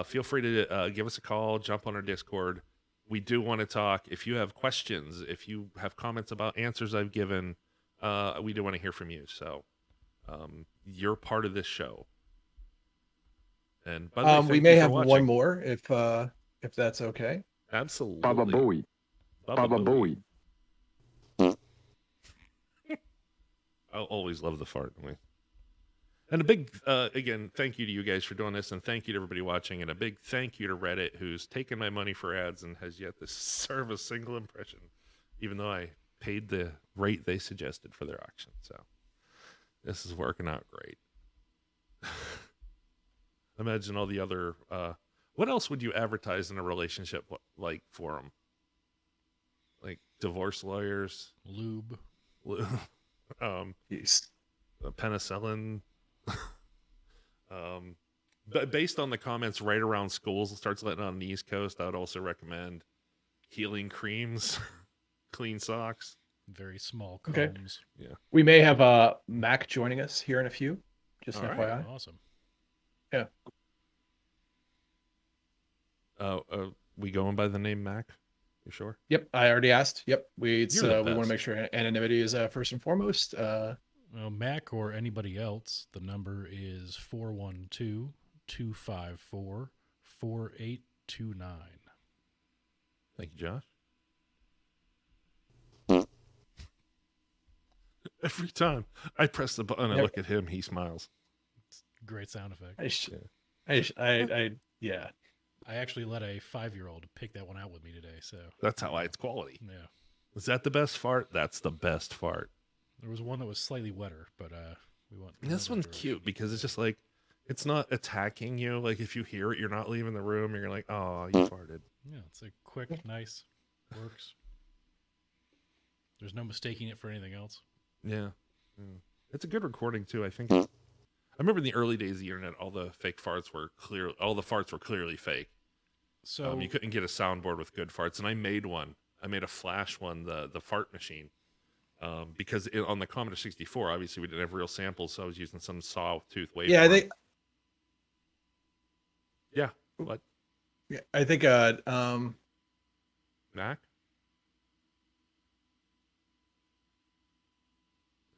feel free to give us a call, jump on our Discord. We do want to talk. If you have questions, if you have comments about answers I've given, we do want to hear from you. So you're part of this show. And by the way, We thank may you for have watching. one more if that's okay. Absolutely. Baba Booey. Baba Booey. I'll always love the fart. And a big, again, thank you to you guys for doing this, and thank you to everybody watching, and a big thank you to Reddit, who's taken my money for ads and has yet to serve a single impression, even though I paid the rate they suggested for their auction. So this is working out great. Imagine all the other. What else would you advertise in a relationship like forum? Like divorce lawyers, Lube. Jeez. penicillin. But based on the comments right around schools, it starts letting on the East Coast. I would also recommend healing creams, clean socks. Very small Okay. combs. Yeah. We may have Mac joining us here in a few. Just All an right. FYI. Awesome. We going by the name Mac? You sure? Yep, I already asked. Yep, we You're the want best. to make sure anonymity is first and foremost. Well, Mac or anybody else, the number is 412-254-4829. Thank you, Josh. Every time I press the button, I Yep. look at him. He smiles. Great sound effect. Yeah. I actually let a 5-year-old pick that one out with me today, so That's how it's quality. yeah. Is that the best fart? That's the best fart. There was one that was slightly wetter, but we went. This one's cute because it's just like, it's not attacking you. Like if you hear it, you're not leaving the room. You're like, oh, you farted. Yeah, it's a quick, nice, works. There's no mistaking it for anything else. Yeah. It's a good recording too. I think. I remember in the early days of the internet, all the farts were clearly fake. So You couldn't get a soundboard with good farts, and I made one. I made a flash one, the fart machine, because on the Commodore 64, obviously we didn't have real samples, so I was using some sawtooth waveform. Yeah, I think. Yeah. What? Yeah, I think. Mac?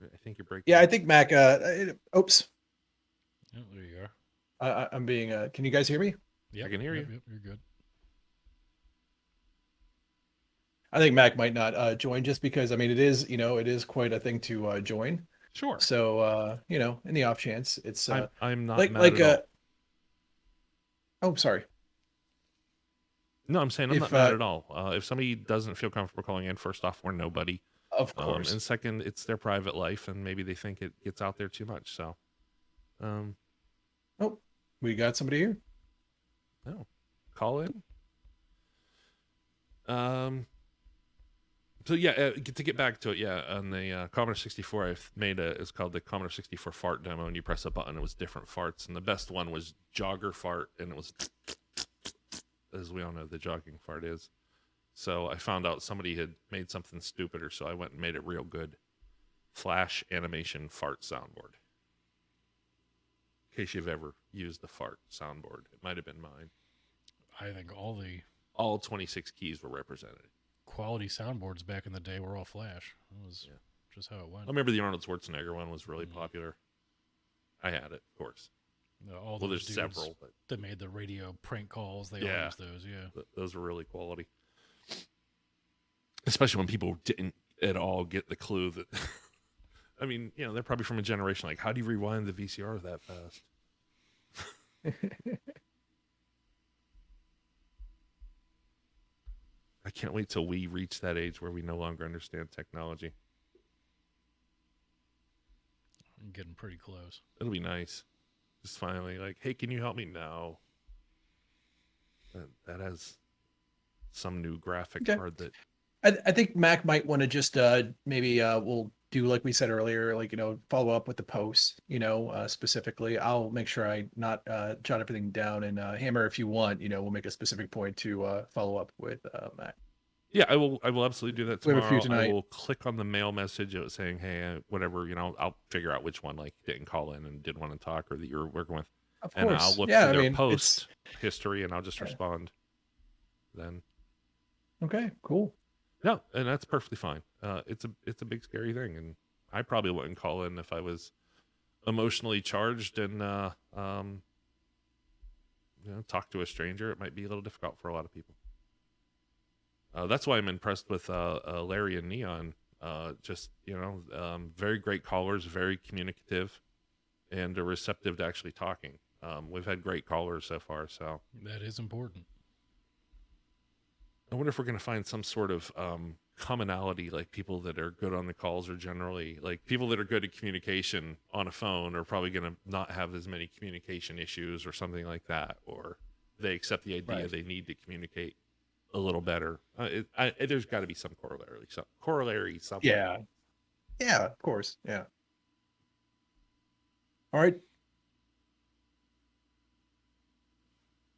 I think you're breaking. Yeah, I up. think Mac. Oops. yeah, there you are. I'm being. Can you guys hear me? Yep, can hear you. Yep, you're good. I think Mac might not join just because I mean it is quite a thing to join. Sure. So in the off chance it's I'm not like mad at all. Oh, sorry. No, I'm saying I'm If not mad at all. If somebody doesn't feel comfortable calling in, first off, we're nobody. of course. And second, it's their private life, and maybe they think it gets out there too much. So, Oh, we got somebody here. no, call in. So yeah, to get back to it, yeah, on the Commodore 64, I've made it's called the Commodore 64 fart demo, and you press a button, it was different farts, and the best one was jogger fart, and it was, as we all know, the jogging fart is. So I found out somebody had made something stupider, so I went and made it real good. Flash animation fart soundboard. In case you've ever used the fart soundboard, it might have been mine. I think All 26 keys were represented. quality soundboards back in the day were all Flash. That was just how it went. I remember the Arnold Schwarzenegger one was really popular. I had it, of course. All Well, those there's dudes several, but that made the radio prank calls. They all Yeah. used those. Yeah. those were really quality. Especially when people didn't at all get the clue that. I mean, they're probably from a generation like, how do you rewind the VCR that fast? I can't wait till we reach that age where we no longer understand technology. I'm getting pretty close. It'll be nice. Just finally, like, hey, can you help me now? That has some new graphic Okay. card that. I think Mac might want to just maybe we'll do like we said earlier, like follow up with the posts, specifically. I'll make sure I not jot everything down, and Hammer, if you want, we'll make a specific point to follow up with Mac. Yeah, I will absolutely do that We have tomorrow. a few tonight. I will click on the mail message saying, hey, whatever, I'll figure out which one like didn't call in and did want to talk or that you're working with. Of And course. I'll look Yeah, through their it's post history and I'll just respond then. okay, cool. No, and that's perfectly fine. It's a big scary thing, and I probably wouldn't call in if I was emotionally charged and talk to a stranger. It might be a little difficult for a lot of people. That's why I'm impressed with Larry and Neon. Very great callers, very communicative, and are receptive to actually talking. We've had great callers so far, so That is important. I wonder if we're going to find some sort of commonality, like people that are good on the calls are generally, like people that are good at communication on a phone are probably going to not have as many communication issues or something like that, or they accept the idea they need to communicate a little better. There's got to be some corollary somewhere. Yeah, of course. Yeah. All right.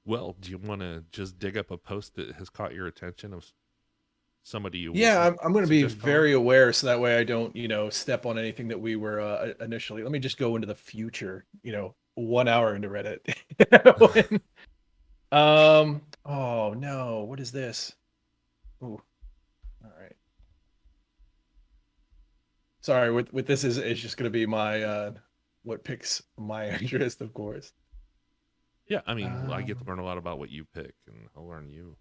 Well, do you want to just dig up a post that has caught your attention of somebody you? Yeah, I'm going to be suggest very aware so that way I don't, step on anything that we were initially. Let me just go into the future, 1 hour into Reddit. Oh no, what is this? Ooh. All right. Sorry, with this is it's just going to be my what picks my interest, of course. Yeah, I mean, I get to learn a lot about what you pick, and I'll learn you.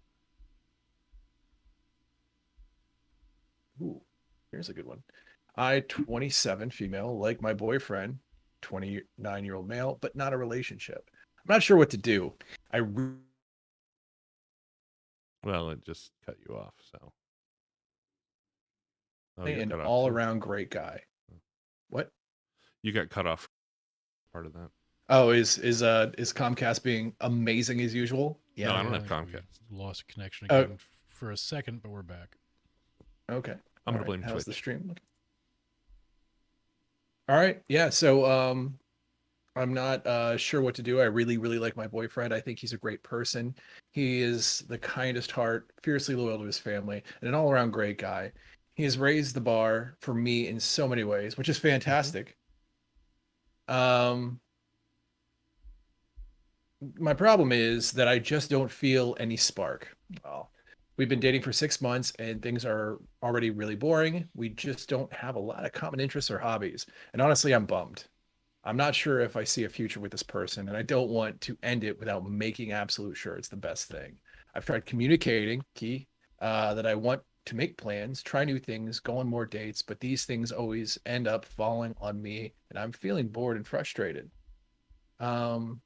Ooh, here's a good one. I, 27, female, like my boyfriend, 29-year-old male, but not a relationship. I'm not sure what to do. Well, it just cut you off, so. Oh, you An got cut off too. all-around great guy. What? You got cut off. Part of that. Oh, is Comcast being amazing as usual? Yeah, no, I don't have we Comcast. lost a connection again for a second, but we're back. Okay. I'm gonna blame How's Twitch. the stream looking? All right. Yeah. So I'm not sure what to do. I really, really like my boyfriend. I think he's a great person. He is the kindest heart, fiercely loyal to his family, and an all-around great guy. He has raised the bar for me in so many ways, which is fantastic. My problem is that I just don't feel any spark. Well, we've been dating for 6 months and things are already really boring. We just don't have a lot of common interests or hobbies. And honestly, I'm bummed. I'm not sure if I see a future with this person, and I don't want to end it without making absolute sure it's the best thing. I've tried communicating, that I want to make plans, try new things, go on more dates, but these things always end up falling on me, and I'm feeling bored and frustrated. Um,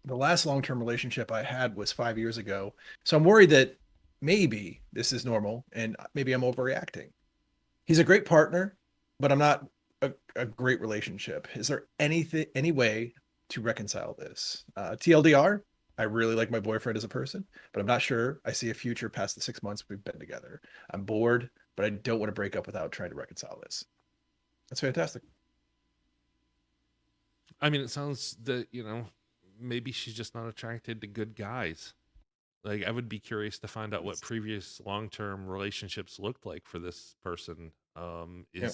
the last long-term relationship I had was 5 years ago, so I'm worried that maybe this is normal and maybe I'm overreacting. He's a great partner, but I'm not a great relationship. Is there any way to reconcile this? TLDR, I really like my boyfriend as a person, but I'm not sure I see a future past the 6 months we've been together. I'm bored, but I don't want to break up without trying to reconcile this. That's fantastic. I mean, it sounds that, maybe she's just not attracted to good guys. Like, I would be curious to find out what previous long-term relationships looked like for this person. Yeah.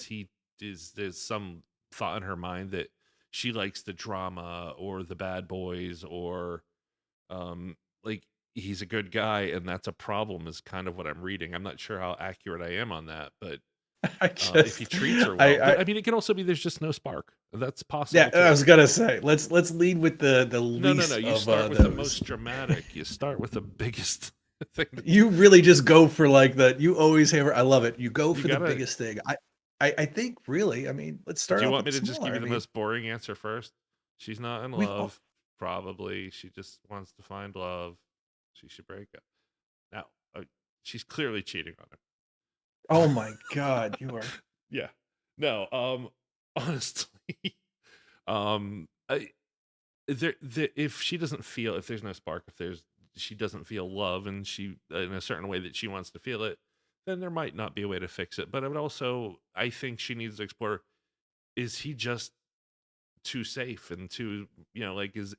Is there's some thought in her mind that she likes the drama or the bad boys, or like, he's a good guy and that's a problem, is kind of what I'm reading. I'm not sure how accurate I am on that, but I if he just, treats her well. I But I mean, it can also be there's just no spark. That's yeah, possible I too. was gonna say let's lead with the No. least You of start with the those. most dramatic. You start with the biggest thing. You really just go for like the you always hammer. I love it. You go You for the gotta. biggest thing. I think really. I mean, let's start Do you off want me with to just give smaller. you I the mean, most boring answer first? She's not in we've all, love. Probably. She just wants to find love. She should break up. Now, she's clearly cheating on oh him. my god, you are. Yeah. No. Honestly, I if she doesn't feel, if there's no spark, if she doesn't feel love, and she in a certain way that she wants to feel it, then there might not be a way to fix it. But I think she needs to explore, is he just too safe and too, like, is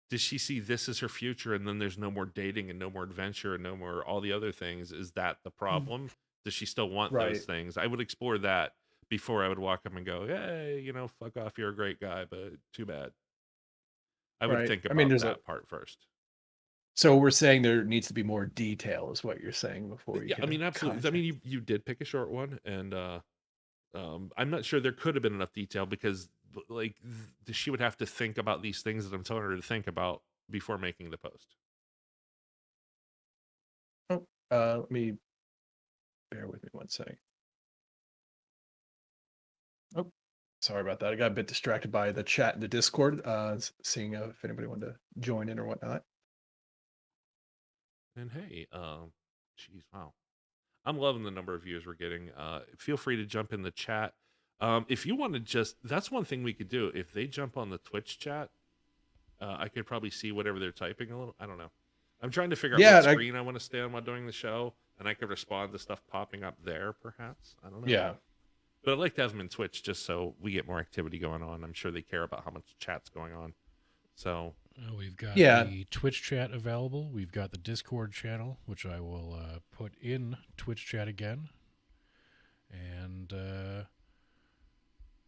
does she see this as her future, and then there's no more dating and no more adventure and no more all the other things? Is that the problem? Does she still want those Right, things? I would explore that before I would walk up and go, hey, fuck off, you're a great guy, but too bad. I would right. think I mean, about there's a. that part first. So we're saying there needs to be more detail, is what you're saying before you Yeah, I can mean, absolutely. I mean, contact. you did pick a short one, and I'm not sure there could have been enough detail, because like, she would have to think about these things that I'm telling her to think about before making the post. Oh, let me bear with me one second. Oh, sorry about that. I got a bit distracted by the chat in the Discord, seeing if anybody wanted to join in or whatnot. And hey, geez, wow, I'm loving the number of views we're getting. Feel free to jump in the chat. If you want to, just, that's one thing we could do. If they jump on the Twitch chat, I could probably see whatever they're typing a little. I don't know. I'm trying to figure out Yeah, what screen I want to stay on while doing the show, and I could respond to stuff popping up there, perhaps. I don't know. yeah. But I'd like to have them in Twitch just so we get more activity going on. I'm sure they care about how much chat's going on. So, We've got Yeah, the Twitch chat available. We've got the Discord channel, which I will put in Twitch chat again. And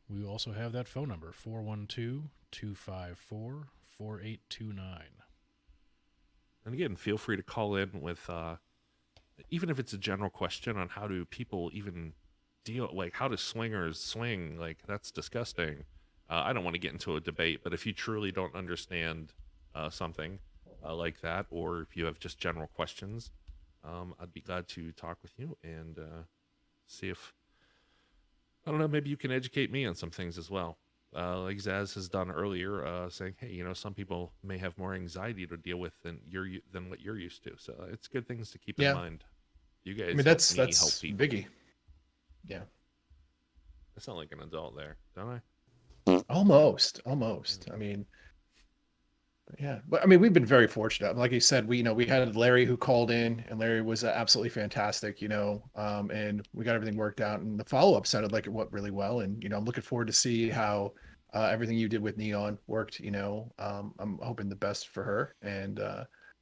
we also have that phone number, 412-254-4829. and again, feel free to call in with, even if it's a general question on how do people even deal, like, how do swingers swing? Like, that's disgusting. I don't want to get into a debate, but if you truly don't understand something like that, or if you have just general questions, I'd be glad to talk with you and see if, I don't know, maybe you can educate me on some things as well. Like Zaz has done earlier, saying, "Hey, some people may have more anxiety to deal with than what you're used to." So it's good things to keep in yeah. mind. You I guys mean, help that's me help that's people. biggie. Yeah, I sound like an adult there, don't I? almost, almost. I mean, yeah, but I mean, we've been very fortunate. Like you said, we had Larry who called in, and Larry was absolutely fantastic. And we got everything worked out, and the follow up sounded like it went really well. And I'm looking forward to see how everything you did with Neon worked. I'm hoping the best for her and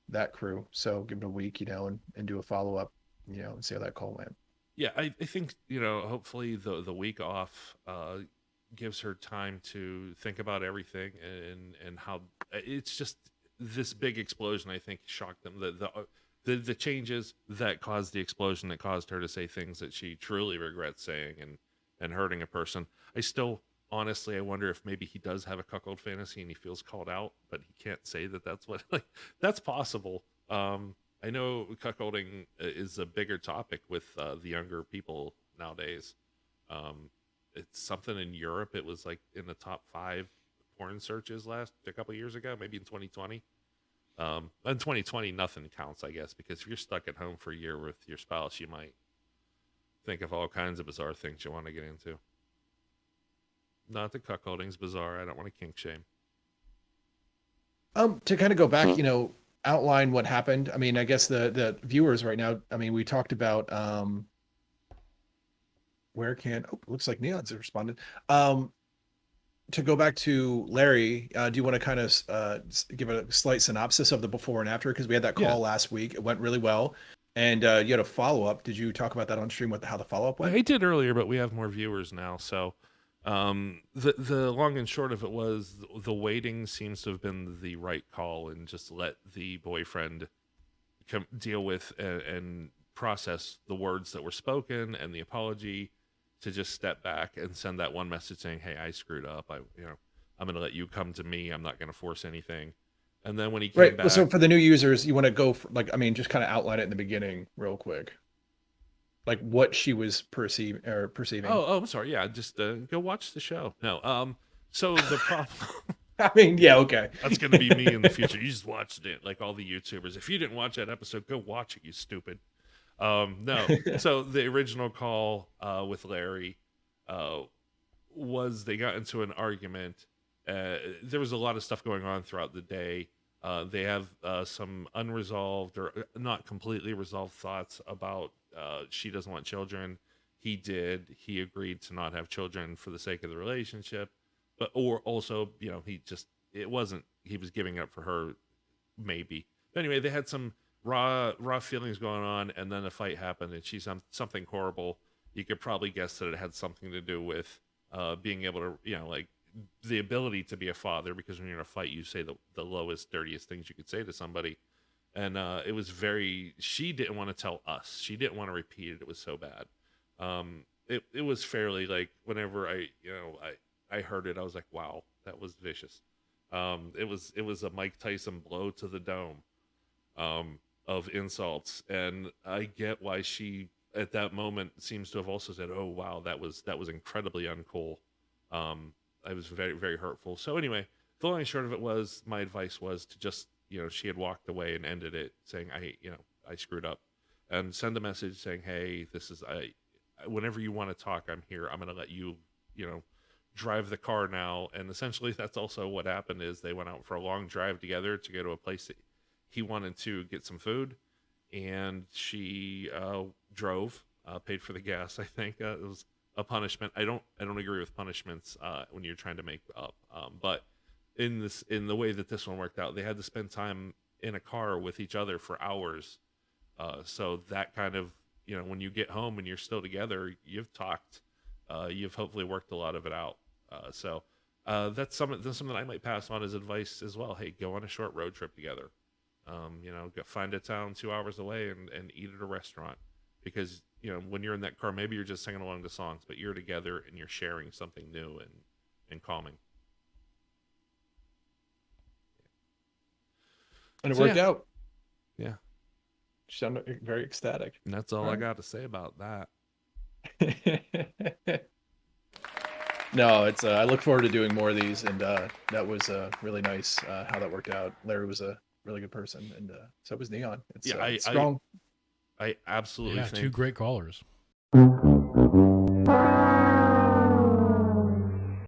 that crew. So give it a week, and do a follow up, and see how that call went. Yeah, I think, hopefully the week off gives her time to think about everything, and how it's just this big explosion. I think shocked them. The changes that caused the explosion, that caused her to say things that she truly regrets saying, and hurting a person. I still, honestly, I wonder if maybe he does have a cuckold fantasy and he feels called out, but he can't say that. That's what, like, that's possible. I know cuckolding is a bigger topic with the younger people nowadays. It's something in Europe. It was like in the top 5 porn searches a couple years ago, maybe in 2020. In 2020, nothing counts, I guess, because if you're stuck at home for a year with your spouse, you might think of all kinds of bizarre things you want to get into. Not that cuckolding's bizarre. I don't want to kink shame. To kind of go back, outline what happened. I mean, I guess the viewers right now, I mean, we talked about looks like Neon's responded. To go back to Larry, do you want to kind of give a slight synopsis of the before and after? Because we had that call last week. It went really well. And you had a follow-up. Did you talk about that on stream, how the follow-up went? I did earlier, but we have more viewers now. So the long and short of it was the waiting seems to have been the right call, and just let the boyfriend deal with and process the words that were spoken and the apology, to just step back and send that one message saying, hey, I screwed up. I'm going to let you come to me. I'm not going to force anything. And then when he came back. So for the new users, you want to go for, just kind of outline it in the beginning real quick. Like what she was perceiving. Oh, I'm sorry. Yeah. Just go watch the show. No. So the problem. I mean, yeah, okay. That's going to be me in the future. You just watched it like all the YouTubers. If you didn't watch that episode, go watch it, you stupid. No. So the original call with Larry was they got into an argument. There was a lot of stuff going on throughout the day. They have some unresolved or not completely resolved thoughts about she doesn't want children. He did. He agreed to not have children for the sake of the relationship. Or also, he was giving up for her, maybe. But anyway, they had some raw feelings going on, and then a fight happened, and she's something horrible. You could probably guess that it had something to do with being able to, the ability to be a father, because when you're in a fight, you say the lowest, dirtiest things you could say to somebody. And it was she didn't want to tell us. She didn't want to repeat it. It was so bad. It was fairly, like, whenever I heard it, I was like, wow, that was vicious. It was a Mike Tyson blow to the dome of insults, and I get why she at that moment seems to have also said, oh wow, that was incredibly uncool. I was very, very hurtful. So anyway, the long and short of it was, my advice was to just, she had walked away and ended it saying, I screwed up, and send a message saying, hey, whenever you want to talk, I'm here. I'm going to let you, drive the car now. And essentially that's also what happened, is they went out for a long drive together to go to a place that he wanted to get some food, and she drove, paid for the gas. I think it was a punishment. I don't agree with punishments when you're trying to make up. But in the way that this one worked out, they had to spend time in a car with each other for hours. So that kind of, when you get home and you're still together, you've talked, you've hopefully worked a lot of it out. So that's something I might pass on as advice as well. Hey, go on a short road trip together. Go find a town 2 hours away and eat at a restaurant, because when you're in that car, maybe you're just singing along to songs, but you're together and you're sharing something new and calming. And it worked out. Yeah. You sound very ecstatic. And that's all I got to say about that. No, it's I look forward to doing more of these, and that was really nice how that worked out. Larry was a really good person, and so was Neon. It's it's strong. I absolutely think 2 great callers.